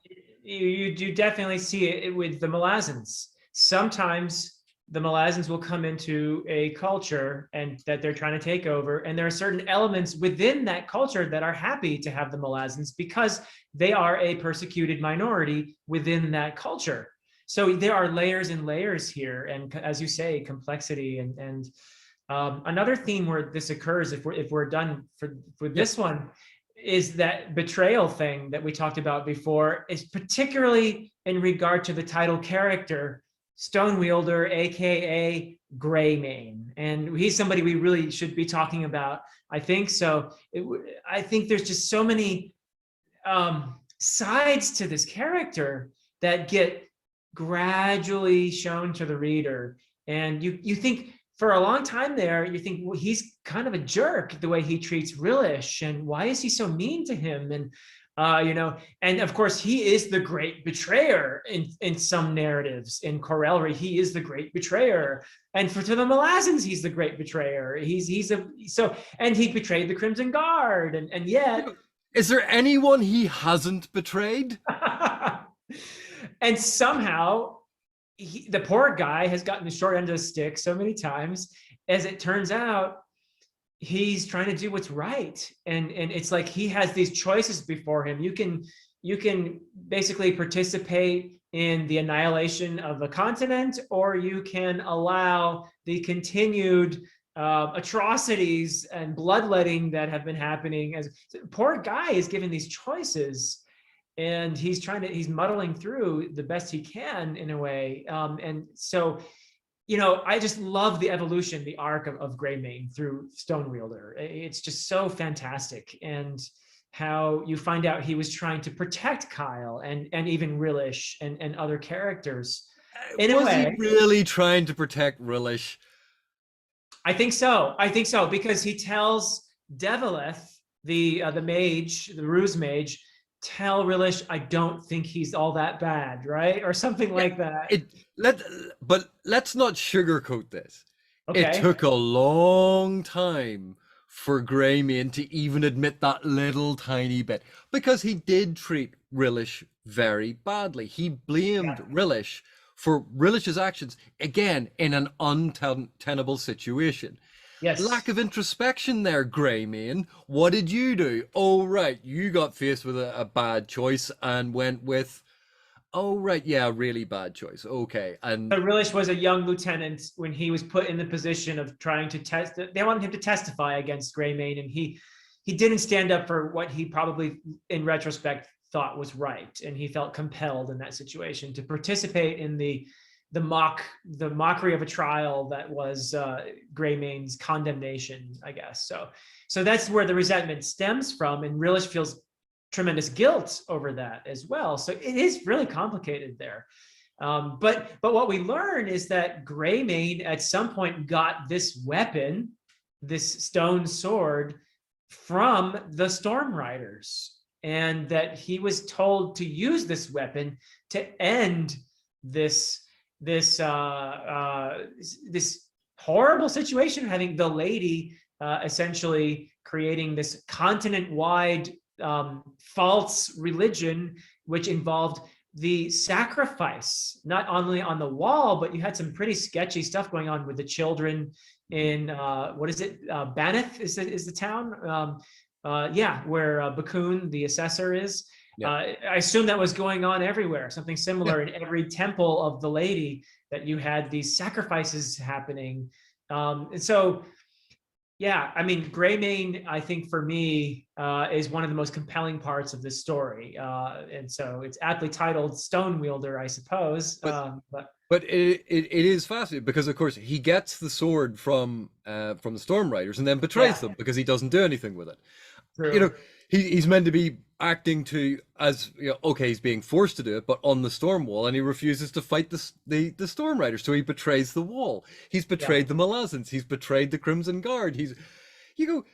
you do definitely see it with the Malazans. Sometimes the Malazans will come into a culture and that they're trying to take over, and there are certain elements within that culture that are happy to have the Malazans because they are a persecuted minority within that culture. So there are layers and layers here, and as you say, complexity and another theme where this occurs, if we're done for yeah. this one, is that betrayal thing that we talked about before, is particularly in regard to the title character, Stonewielder, aka Greymane, and he's somebody we really should be talking about. I think so. I think there's just so many sides to this character that get gradually shown to the reader, and you think for a long time there, you think, well, he's kind of a jerk the way he treats Rillish, and why is he so mean to him? And and of course he is the great betrayer in some narratives. In Corelry, he is the great betrayer, and to the Malazans, he's the great betrayer. And he betrayed the Crimson Guard, and yet Is there anyone he hasn't betrayed? and somehow the poor guy has gotten the short end of the stick so many times. As it turns out, he's trying to do what's right, and it's like he has these choices before him. You can basically participate in the annihilation of a continent, or you can allow the continued atrocities and bloodletting that have been happening. As poor guy is given these choices, and he's muddling through the best he can in a way. And so, I just love the evolution, the arc of Greymane through Stonewielder. It's just so fantastic. And how you find out he was trying to protect Kyle and even Rillish and other characters in a Was way. he really trying to protect Rillish? I think so, because he tells Devileth, the mage, the ruse mage, tell Rillish, I don't think he's all that bad, right? Or something Yeah, like that. but let's not sugarcoat this. It Okay. took a long time for Greymane to even admit that little tiny bit, because he did treat Rillish very badly. He blamed Yeah. Rillish for Rillish's actions, again, in an untenable situation. Yes. Lack of introspection there, Greymane. What did you do? Oh, right, you got faced with a bad choice and went with, oh, right, yeah, really bad choice. Okay, and But Rillish was a young lieutenant when he was put in the position of trying to test. They wanted him to testify against Greymane, and he didn't stand up for what he probably, in retrospect, thought was right, and he felt compelled in that situation to participate in the mockery of a trial that was Greymane's condemnation, I guess. So that's where the resentment stems from, and Rillish feels tremendous guilt over that as well. So it is really complicated there. But what we learn is that Greymane at some point got this weapon, this stone sword, from the Storm Riders, and that he was told to use this weapon to end this horrible situation, having the lady essentially creating this continent-wide false religion, which involved the sacrifice, not only on the wall, but you had some pretty sketchy stuff going on with the children in what is it? Baneth is the town. Where Bakun, the assessor, is. yeah, I assume that was going on everywhere, something yeah. similar in every temple of the lady, that you had these sacrifices happening And so, yeah, I mean, Greymane, I think for me, is one of the most compelling parts of this story. And so it's aptly titled Stonewielder, I suppose. But But but it is fascinating because of course he gets the sword from the Storm Riders and then betrays yeah, them because he doesn't do anything with it. You know, true. he's meant to be acting to as you know, okay, he's being forced to do it, but on the storm wall, and he refuses to fight the Storm Riders, so he betrays the wall. He's Yeah. betrayed the Malazans. He's betrayed the Crimson Guard. He's you go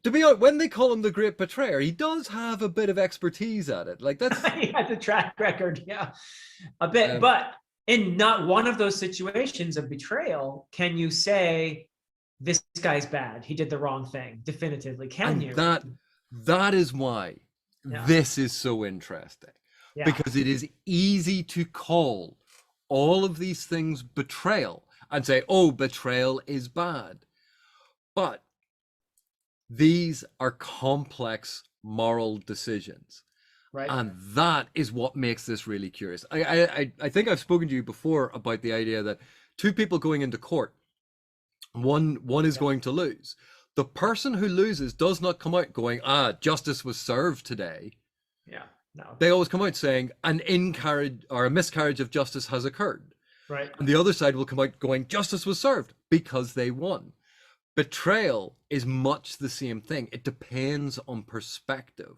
to be honest, when they call him the Great Betrayer, he does have a bit of expertise at it. Like that's He has a track record, yeah, a bit. um, But in not one of those situations of betrayal can you say this guy's bad. He did the wrong thing. Definitively, can and you? that is why Yeah, this is so interesting yeah, because it is easy to call all of these things betrayal and say, oh, betrayal is bad. But these are complex moral decisions. right. And that is what makes this really curious. I think I've spoken to you before about the idea that two people going into court, one is Yeah, going to lose. The person who loses does not come out going, justice was served today. yeah, no, They always come out saying an incarriage or a miscarriage of justice has occurred. right. And the other side will come out going, justice was served because they won. Betrayal is much the same thing. It depends on perspective.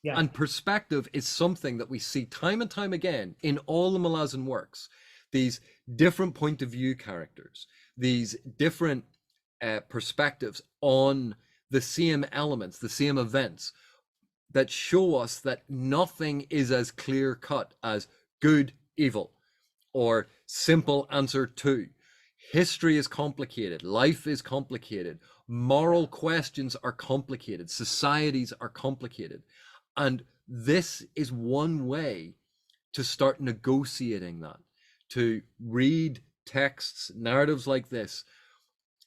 Yeah, And perspective is something that we see time and time again in all the Malazan works. These different point of view characters, these different perspectives on the same elements, the same events that show us that nothing is as clear cut as good, evil, or simple answer to. History is complicated. Life is complicated. Moral questions are complicated. Societies are complicated. And this is one way to start negotiating that, to read texts, narratives like this,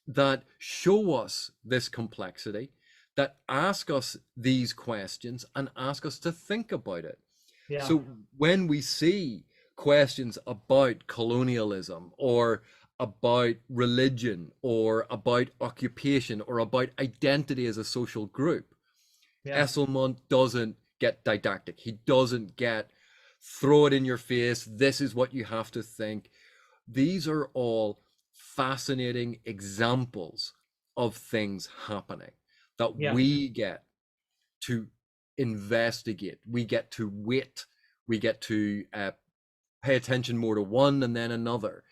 that show us this complexity, that ask us these questions and ask us to think about it. yeah, So when we see questions about colonialism or about religion or about occupation or about identity as a social group, yeah, Esslemont doesn't get didactic. He doesn't get throw it in your face. This is what you have to think. These are all fascinating examples of things happening that yeah, we get to investigate. We get to wait. We get to pay attention more to one and then another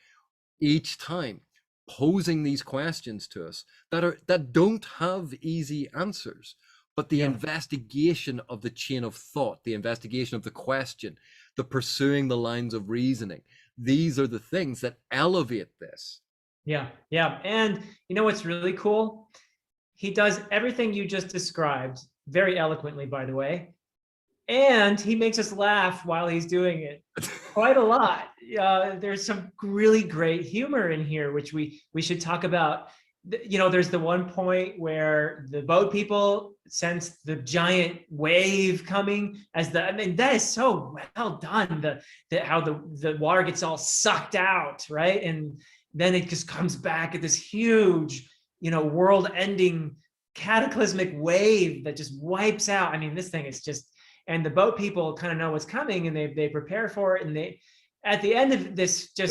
each time, posing these questions to us that don't have easy answers. But the yeah. investigation of the chain of thought, the investigation of the question, the pursuing the lines of reasoning, these are the things that elevate this. Yeah, yeah. And you know what's really cool? He does everything you just described very eloquently, by the way. And he makes us laugh while he's doing it quite a lot. There's some really great humor in here, which we should talk about. You know, there's the one point where the boat people sense the giant wave coming I mean, that is so well done. How the water gets all sucked out, right? And then it just comes back at this huge, world-ending cataclysmic wave that just wipes out. I mean, this thing is just, and the boat people kind of know what's coming and they prepare for it, and they at the end of this hang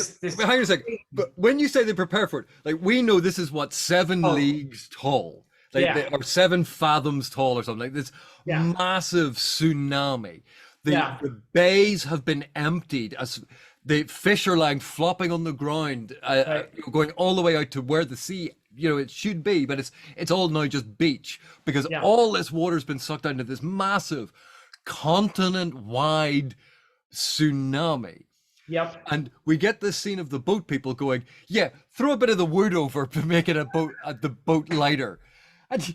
on a second. But when you say they prepare for it, like we know this is what 7 leagues tall, like yeah, or 7 fathoms tall or something, like this yeah, massive tsunami. yeah, The bays have been emptied as the fish are lying flopping on the ground, right, going all the way out to where the sea, it should be, but it's all now just beach because yeah, all this water's been sucked out into this massive continent-wide tsunami. yep, And we get this scene of the boat people going, yeah, throw a bit of the wood over to make it the boat lighter. And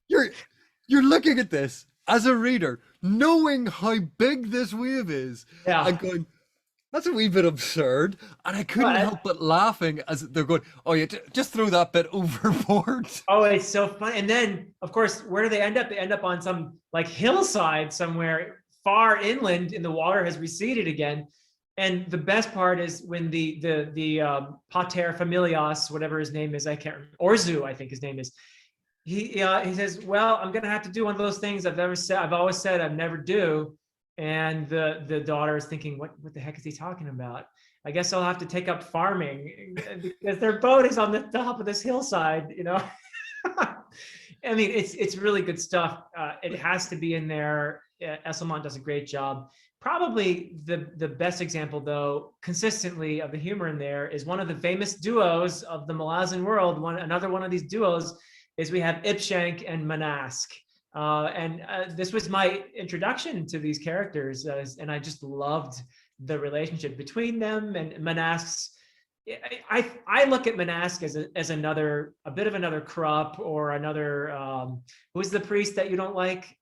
you're looking at this as a reader, knowing how big this wave is, yeah. and going, that's a wee bit absurd. And I couldn't help but laughing as they're going, oh yeah, just throw that bit overboard. Oh, it's so funny. And then, of course, where do they end up? They end up on some like hillside somewhere far inland, and the water has receded again. And the best part is when the pater familias, whatever his name is, I can't remember, Orzu, I think his name is. He says, well, I'm gonna have to do one of those things I've always said I'd never do. And the daughter is thinking, what the heck is he talking about? I guess I'll have to take up farming because their boat is on the top of this hillside, you know. I mean, it's really good stuff. It has to be in there. Esslemont does a great job. Probably the best example, though, consistently of the humor in there is one of the famous duos of the Malazan world. Another one of these duos is we have Ipshank and Manask. This was my introduction to these characters, and I just loved the relationship between them. And Manask's, I look at Manask as another, a bit of another Krupp, or another, who's the priest that you don't like?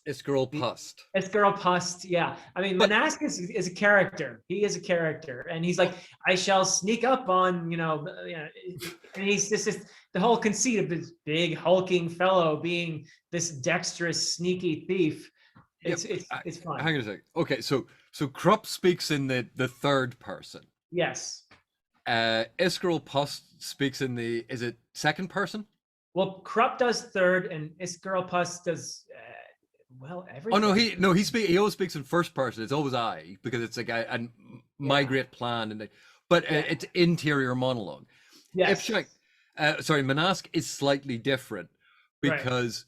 Isgirl Pust. Isgirl Pust, yeah. I mean, Manask is a character. He is a character, and he's like, I shall sneak up on, and he's just the whole conceit of this big hulking fellow being this dexterous, sneaky thief. It's fun. Hang on a second. Okay, so Krupp speaks in the third person. Yes. Isgirl Pust speaks in the, is it second person? Well, Krupp does third, and Isgirl Pust does everything. Oh no, he always speaks in first person. It's always I, because it's like and my great plan, it's interior monologue. Yes. Manask is slightly different because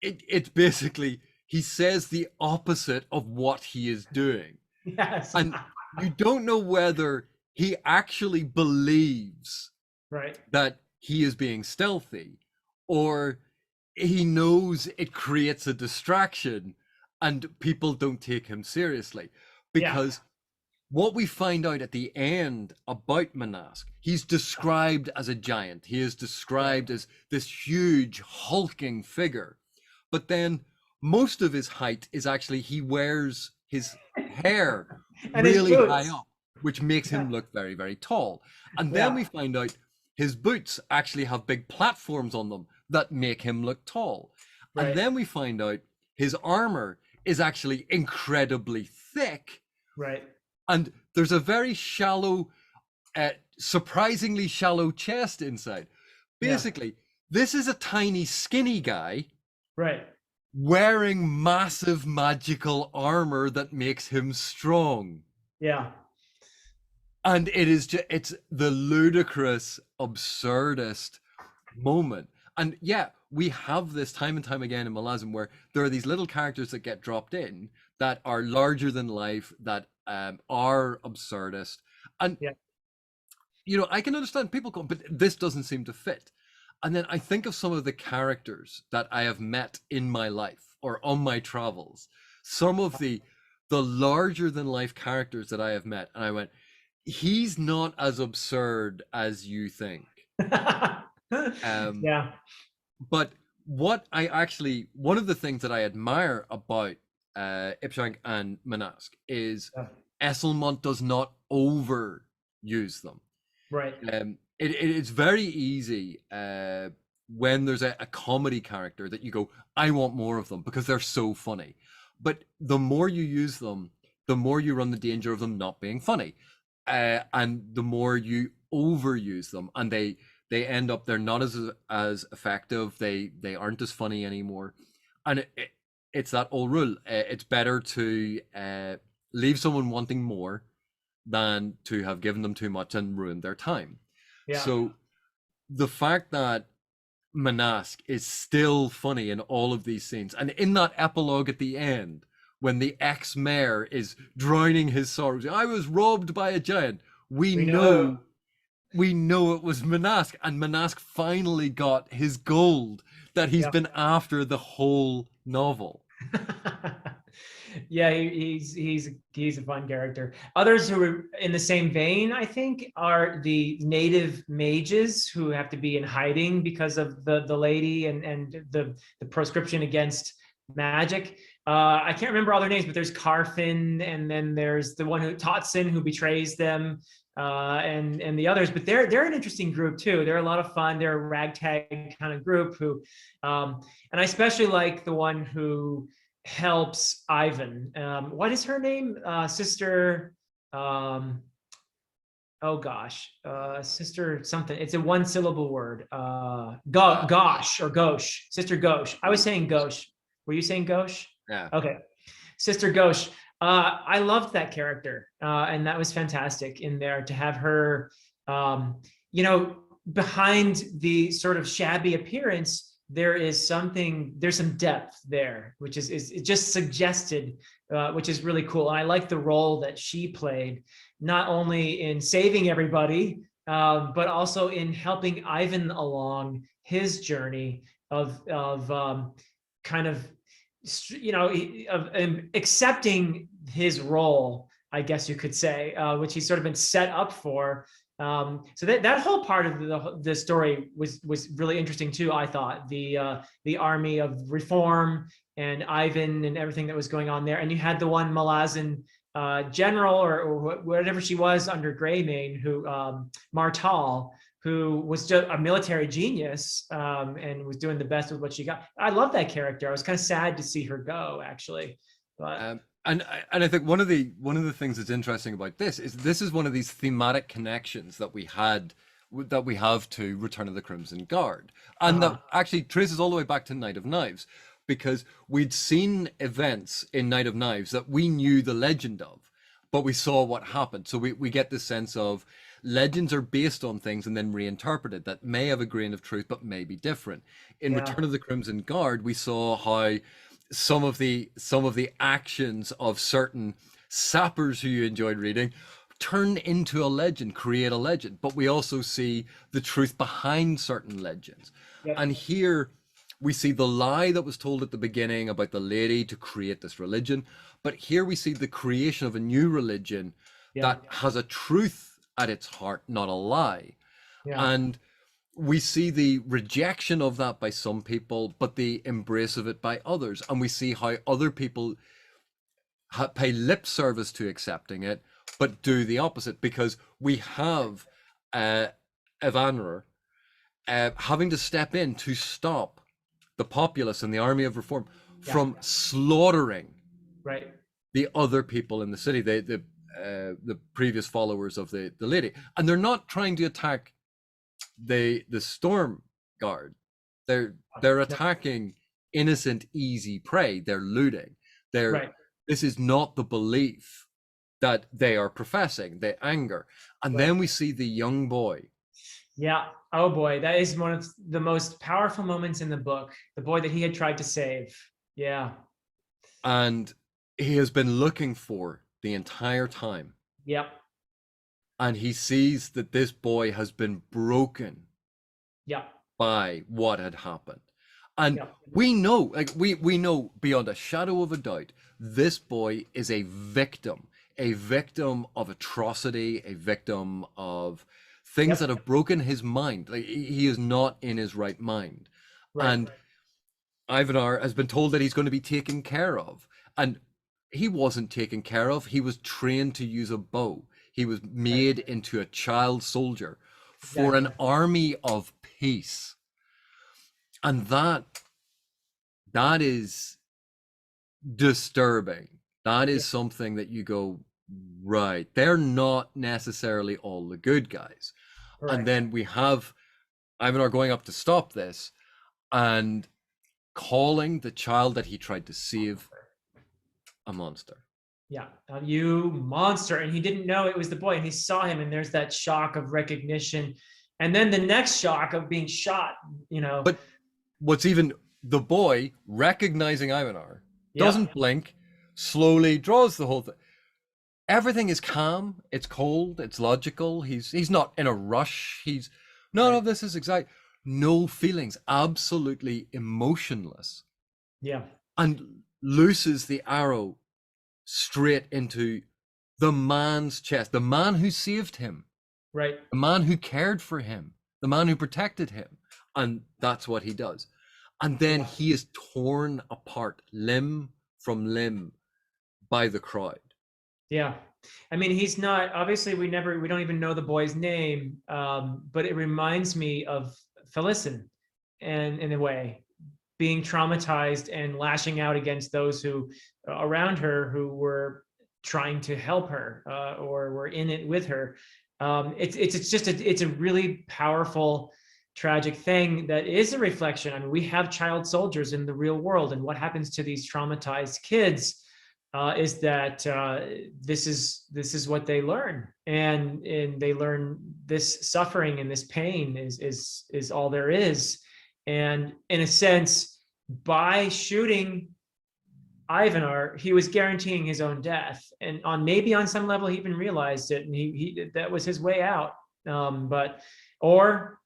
it's basically he says the opposite of what he is doing. Yes. And you don't know whether he actually believes that he is being stealthy, or he knows it creates a distraction and people don't take him seriously. Because what we find out at the end about Manask, he's described as a giant. He is described as this huge hulking figure. But then most of his height is actually, he wears his hair really high up, which makes him look very, very tall. And then we find out his boots actually have big platforms on them that make him look tall. And then we find out his armor is actually incredibly thick. And there's a very shallow, surprisingly shallow chest inside. Basically, this is a tiny, skinny guy wearing massive magical armor that makes him strong. And it's the ludicrous, absurdist moment. And we have this time and time again in Malazan, where there are these little characters that get dropped in that are larger than life, that are absurdist. And, I can understand people going, but this doesn't seem to fit. And then I think of some of the characters that I have met in my life or on my travels, some of the larger than life characters that I have met. And I went, he's not as absurd as you think. But what one of the things that I admire about Ipshank and Manask is Esslemont does not overuse them. It's very easy when there's a comedy character that you go, I want more of them because they're so funny. But the more you use them, the more you run the danger of them not being funny. And the more you overuse them, and they end up, they're not as effective. They aren't as funny anymore. And it's that old rule. It's better to leave someone wanting more than to have given them too much and ruined their time. So the fact that Manask is still funny in all of these scenes, and in that epilogue at the end, when the ex-mayor is drowning his sorrows, I was robbed by a giant. We know it was Manask, and Manask finally got his gold that he's been after the whole novel. He's a fun character. Others who are in the same vein, I think, are the native mages who have to be in hiding because of the lady and the proscription against magic. I can't remember all their names, but there's Carfin, and then there's the one Totson, who betrays them, and the others. But they're an interesting group too. They're a lot of fun. They're a ragtag kind of group who, and I especially like the one who helps Ivan. What is her name? Sister Oh gosh, sister something. It's a one syllable word. Uh, Gosh or Gauche, Sister Gauche. I was saying Gauche. Were you saying Gauche? yeah. Okay, Sister Gauche. I loved that character, and that was fantastic in there to have her. You know, behind the sort of shabby appearance, there is something. There's some depth there, which is it just suggested, which is really cool. And I like the role that she played, not only in saving everybody, but also in helping Ivan along his journey of kind of, you know, of accepting his role, I guess you could say, which he's sort of been set up for. So that whole part of the story was really interesting too. I thought the army of reform and Ivan and everything that was going on there, and you had the one Malazan general or whatever she was under Greymane, who Martal, who was just a military genius, and was doing the best with what she got. I love that character. I was kind of sad to see her go, actually. But And I think one of the things that's interesting about this is one of these thematic connections that we have to Return of the Crimson Guard, and that actually traces all the way back to Night of Knives, because we'd seen events in Night of Knives that we knew the legend of, but we saw what happened. So we get this sense of legends are based on things and then reinterpreted that may have a grain of truth but may be different. In Return of the Crimson Guard, we saw how some of the actions of certain sappers who you enjoyed reading turn into a legend, create a legend, but we also see the truth behind certain legends. And here we see the lie that was told at the beginning about the lady to create this religion, but here we see the creation of a new religion that has a truth at its heart, not a lie. And we see the rejection of that by some people, but the embrace of it by others. And we see how other people pay lip service to accepting it, but do the opposite, because we have Evanrer having to step in to stop the populace and the army of reform from slaughtering the other people in the city, the previous followers of the lady. And they're not trying to attack the Storm Guard. They're attacking innocent, easy prey. They're looting. This is not the belief that they are professing, the anger. And then we see the young boy. Yeah. Oh boy, that is one of the most powerful moments in the book. The boy that he had tried to save. Yeah. And he has been looking for the entire time. Yep. And he sees that this boy has been broken by what had happened. And we know, like we know beyond a shadow of a doubt, this boy is a victim of atrocity, a victim of things that have broken his mind. Like he is not in his right mind. And Ivanar has been told that he's going to be taken care of. And he wasn't taken care of. He was trained to use a bow. He was made into a child soldier for an army of peace. And that is disturbing. That is something that you go, right, they're not necessarily all the good guys. And then we have Ivanar going up to stop this and calling the child that he tried to save a monster. Yeah, you monster. And he didn't know it was the boy, and he saw him, and there's that shock of recognition. And then the next shock of being shot, you know. But what's even, the boy recognizing Ivanar, doesn't blink, slowly draws the whole thing. Everything is calm, it's cold, it's logical. He's not in a rush. He's no, this is exact. No feelings, absolutely emotionless. Yeah. And looses the arrow straight into the man's chest, the man who saved him, the man who cared for him, the man who protected him. And that's what he does. And then he is torn apart limb from limb by the crowd. Yeah. I mean, he's not, obviously we don't even know the boy's name, but it reminds me of Felicin, and in a way, being traumatized and lashing out against those who around her who were trying to help her, or we're in it with her. It's a really powerful, tragic thing that is a reflection. I mean, we have child soldiers in the real world, and what happens to these traumatized kids is that this is what they learn, and they learn this suffering and this pain is all there is. And in a sense, by shooting Ivanar, he was guaranteeing his own death, and maybe on some level he even realized it, and he that was his way out. But or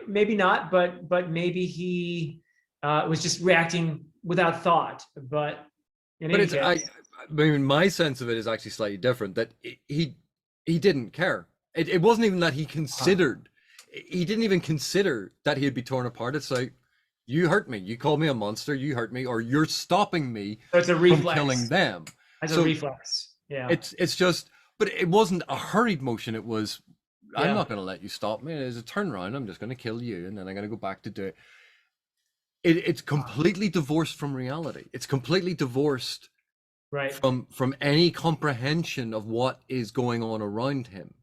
maybe not, but maybe he was just reacting without thought. But in any case, I mean, my sense of it is actually slightly different. That he didn't care. It wasn't even that he considered. He didn't even consider that he'd be torn apart. It's like, you hurt me. You called me a monster. You hurt me, or you're stopping me so it's a from reflex. killing them. As a reflex. Yeah. It's just, but it wasn't a hurried motion. It was, I'm Yeah. not going to let you stop me. It's a turnaround. I'm just going to kill you, and then I'm going to go back to do it. It's completely divorced from reality. It's completely divorced Right. from any comprehension of what is going on around him.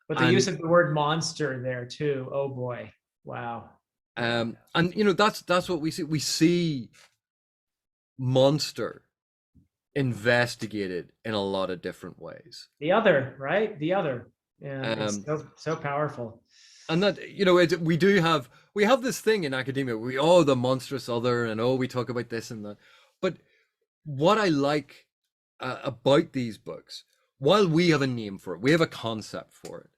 But the use of the word monster there too. Oh boy. Wow. And that's what we see. We see monster investigated in a lot of different ways. The other, right? The other. Yeah. It's so powerful. And that, we have this thing in academia, the monstrous other, and we talk about this and that. But what I like about these books, while we have a name for it, we have a concept for it.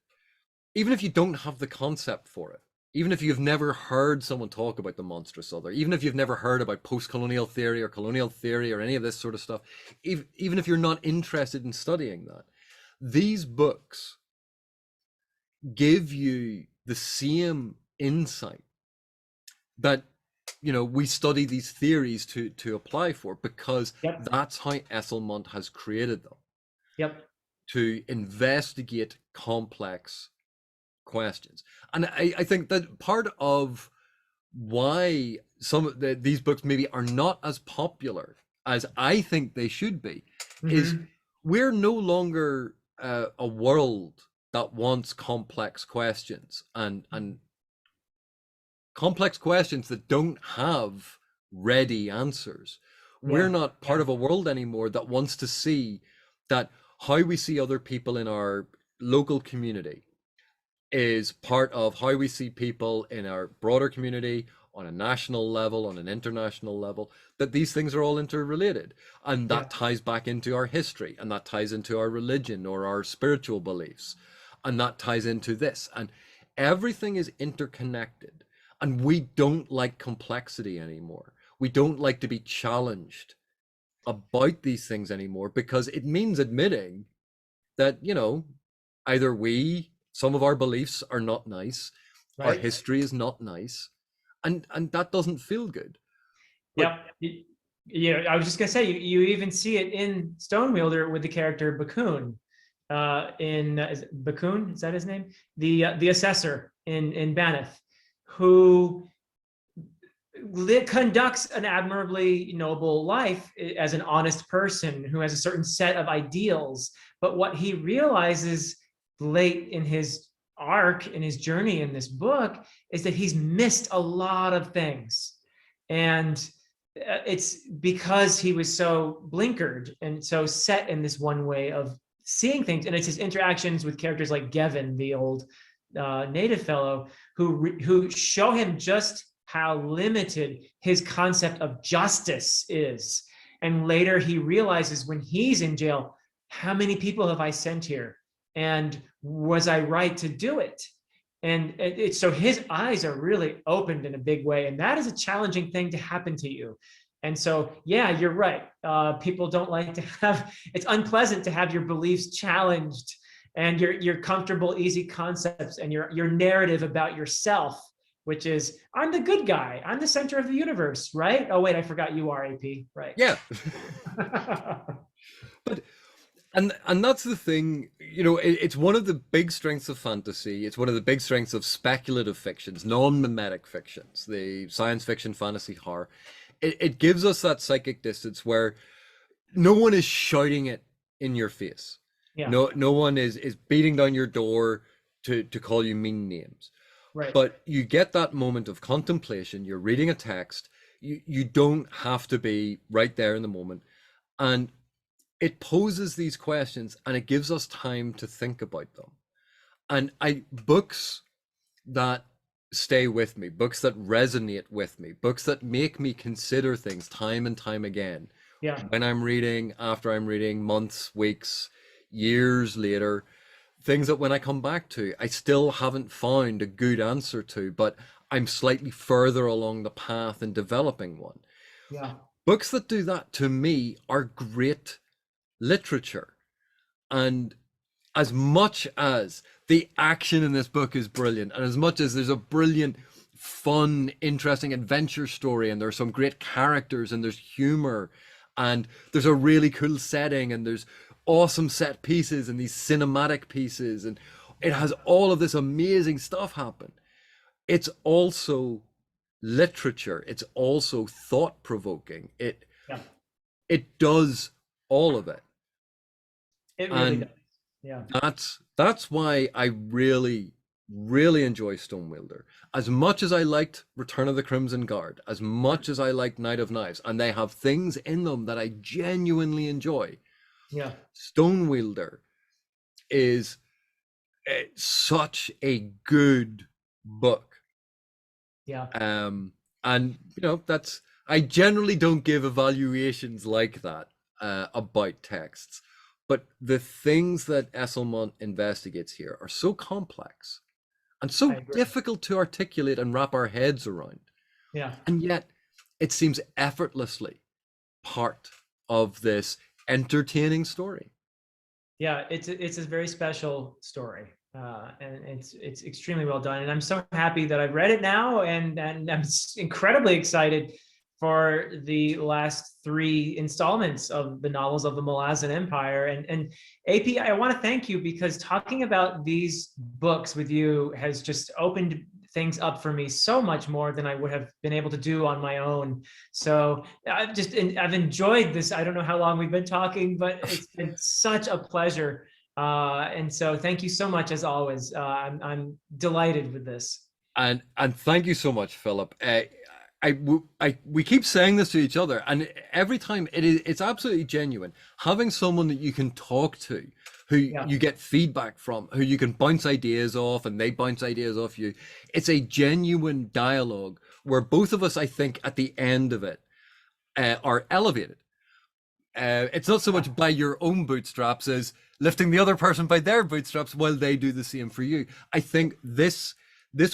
Even if you don't have the concept for it, even if you've never heard someone talk about the monstrous other, even if you've never heard about post-colonial theory or colonial theory or any of this sort of stuff, even if you're not interested in studying that, these books give you the same insight that we study these theories to apply for, because that's how Esslemont has created them. Yep. To investigate complex questions. And I think that part of why some of these books maybe are not as popular as I think they should be is we're no longer a world that wants complex questions and complex questions that don't have ready answers. We're not part of a world anymore that wants to see that how we see other people in our local community is part of how we see people in our broader community, on a national level, on an international level, that these things are all interrelated. And that ties back into our history, and that ties into our religion or our spiritual beliefs, and that ties into this. And everything is interconnected. And we don't like complexity anymore. We don't like to be challenged about these things anymore, because it means admitting that, either some of our beliefs are not nice, our history is not nice, and that doesn't feel good. But, I was just gonna say, you even see it in Stonewielder with the character Bakun. Bakun, is that his name? The assessor in Baneth, who conducts an admirably noble life as an honest person who has a certain set of ideals. But what he realizes late in his arc, in his journey in this book, is that he's missed a lot of things. And it's because he was so blinkered and so set in this one way of seeing things. And it's his interactions with characters like Gavin, the old native fellow, who show him just how limited his concept of justice is. And later he realizes, when he's in jail, how many people have I sent here? And was I right to do it? And so his eyes are really opened in a big way. And that is a challenging thing to happen to you. And so, you're right. People don't like to it's unpleasant to have your beliefs challenged, and your comfortable, easy concepts, and your narrative about yourself, which is, I'm the good guy. I'm the center of the universe, right? Oh, wait, I forgot you are AP, right? Yeah. But, and that's the thing, it's one of the big strengths of fantasy. It's one of the big strengths of speculative fictions, non-mimetic fictions, the science fiction, fantasy, horror. It gives us that psychic distance where no one is shouting it in your face. Yeah. No one is beating down your door to call you mean names. Right. But you get that moment of contemplation. You're reading a text. You don't have to be right there in the moment. And it poses these questions and it gives us time to think about them. And books that stay with me, books that resonate with me, books that make me consider things time and time again. Yeah. When I'm reading, after I'm reading, months, weeks, years later, things that when I come back to, I still haven't found a good answer to, but I'm slightly further along the path in developing one. Yeah. Books that do that to me are great literature. And as much as the action in this book is brilliant, and as much as there's a brilliant, fun, interesting adventure story, and there's some great characters, and there's humor, and there's a really cool setting, and there's awesome set pieces and these cinematic pieces, and it has all of this amazing stuff happen. It's also literature. It's also thought-provoking. Yeah. It does all of it. It really And does. Yeah. that's why I really, really enjoy Stonewielder. As much as I liked Return of the Crimson Guard, as much as I liked Knight of Knives, and they have things in them that I genuinely enjoy, Yeah. Stonewielder is such a good book. Yeah. And that's, I generally don't give evaluations like that about texts, but the things that Esslemont investigates here are so complex and so difficult to articulate and wrap our heads around. Yeah. And yet it seems effortlessly part of this entertaining story. Yeah, it's a very special story, and it's extremely well done. And I'm so happy that I've read it now, and I'm incredibly excited for the last 3 installments of the novels of the Malazan Empire. And AP, I want to thank you, because talking about these books with you has just opened things up for me so much more than I would have been able to do on my own. So I've enjoyed this. I don't know how long we've been talking, but it's been such a pleasure. And so thank you so much, as always. I'm delighted with this. And thank you so much, Philip. We keep saying this to each other, and every time it's absolutely genuine. Having someone that you can talk to, who you get feedback from, who you can bounce ideas off, and they bounce ideas off you. It's a genuine dialogue where both of us, I think, at the end of it, are elevated. It's not so much by your own bootstraps as lifting the other person by their bootstraps while they do the same for you. I think this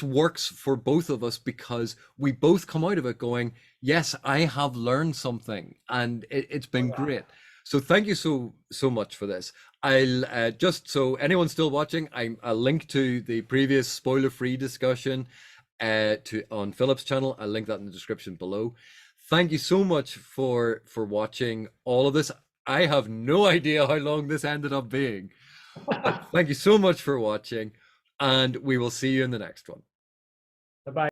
works for both of us because we both come out of it going, yes, I have learned something, and it's been great. So thank you so much for this. I'll just, so anyone still watching, I'll link to the previous spoiler-free discussion on Philip's channel. I'll link that in the description below. Thank you so much for watching all of this. I have no idea how long this ended up being. Thank you so much for watching, and we will see you in the next one. Bye-bye.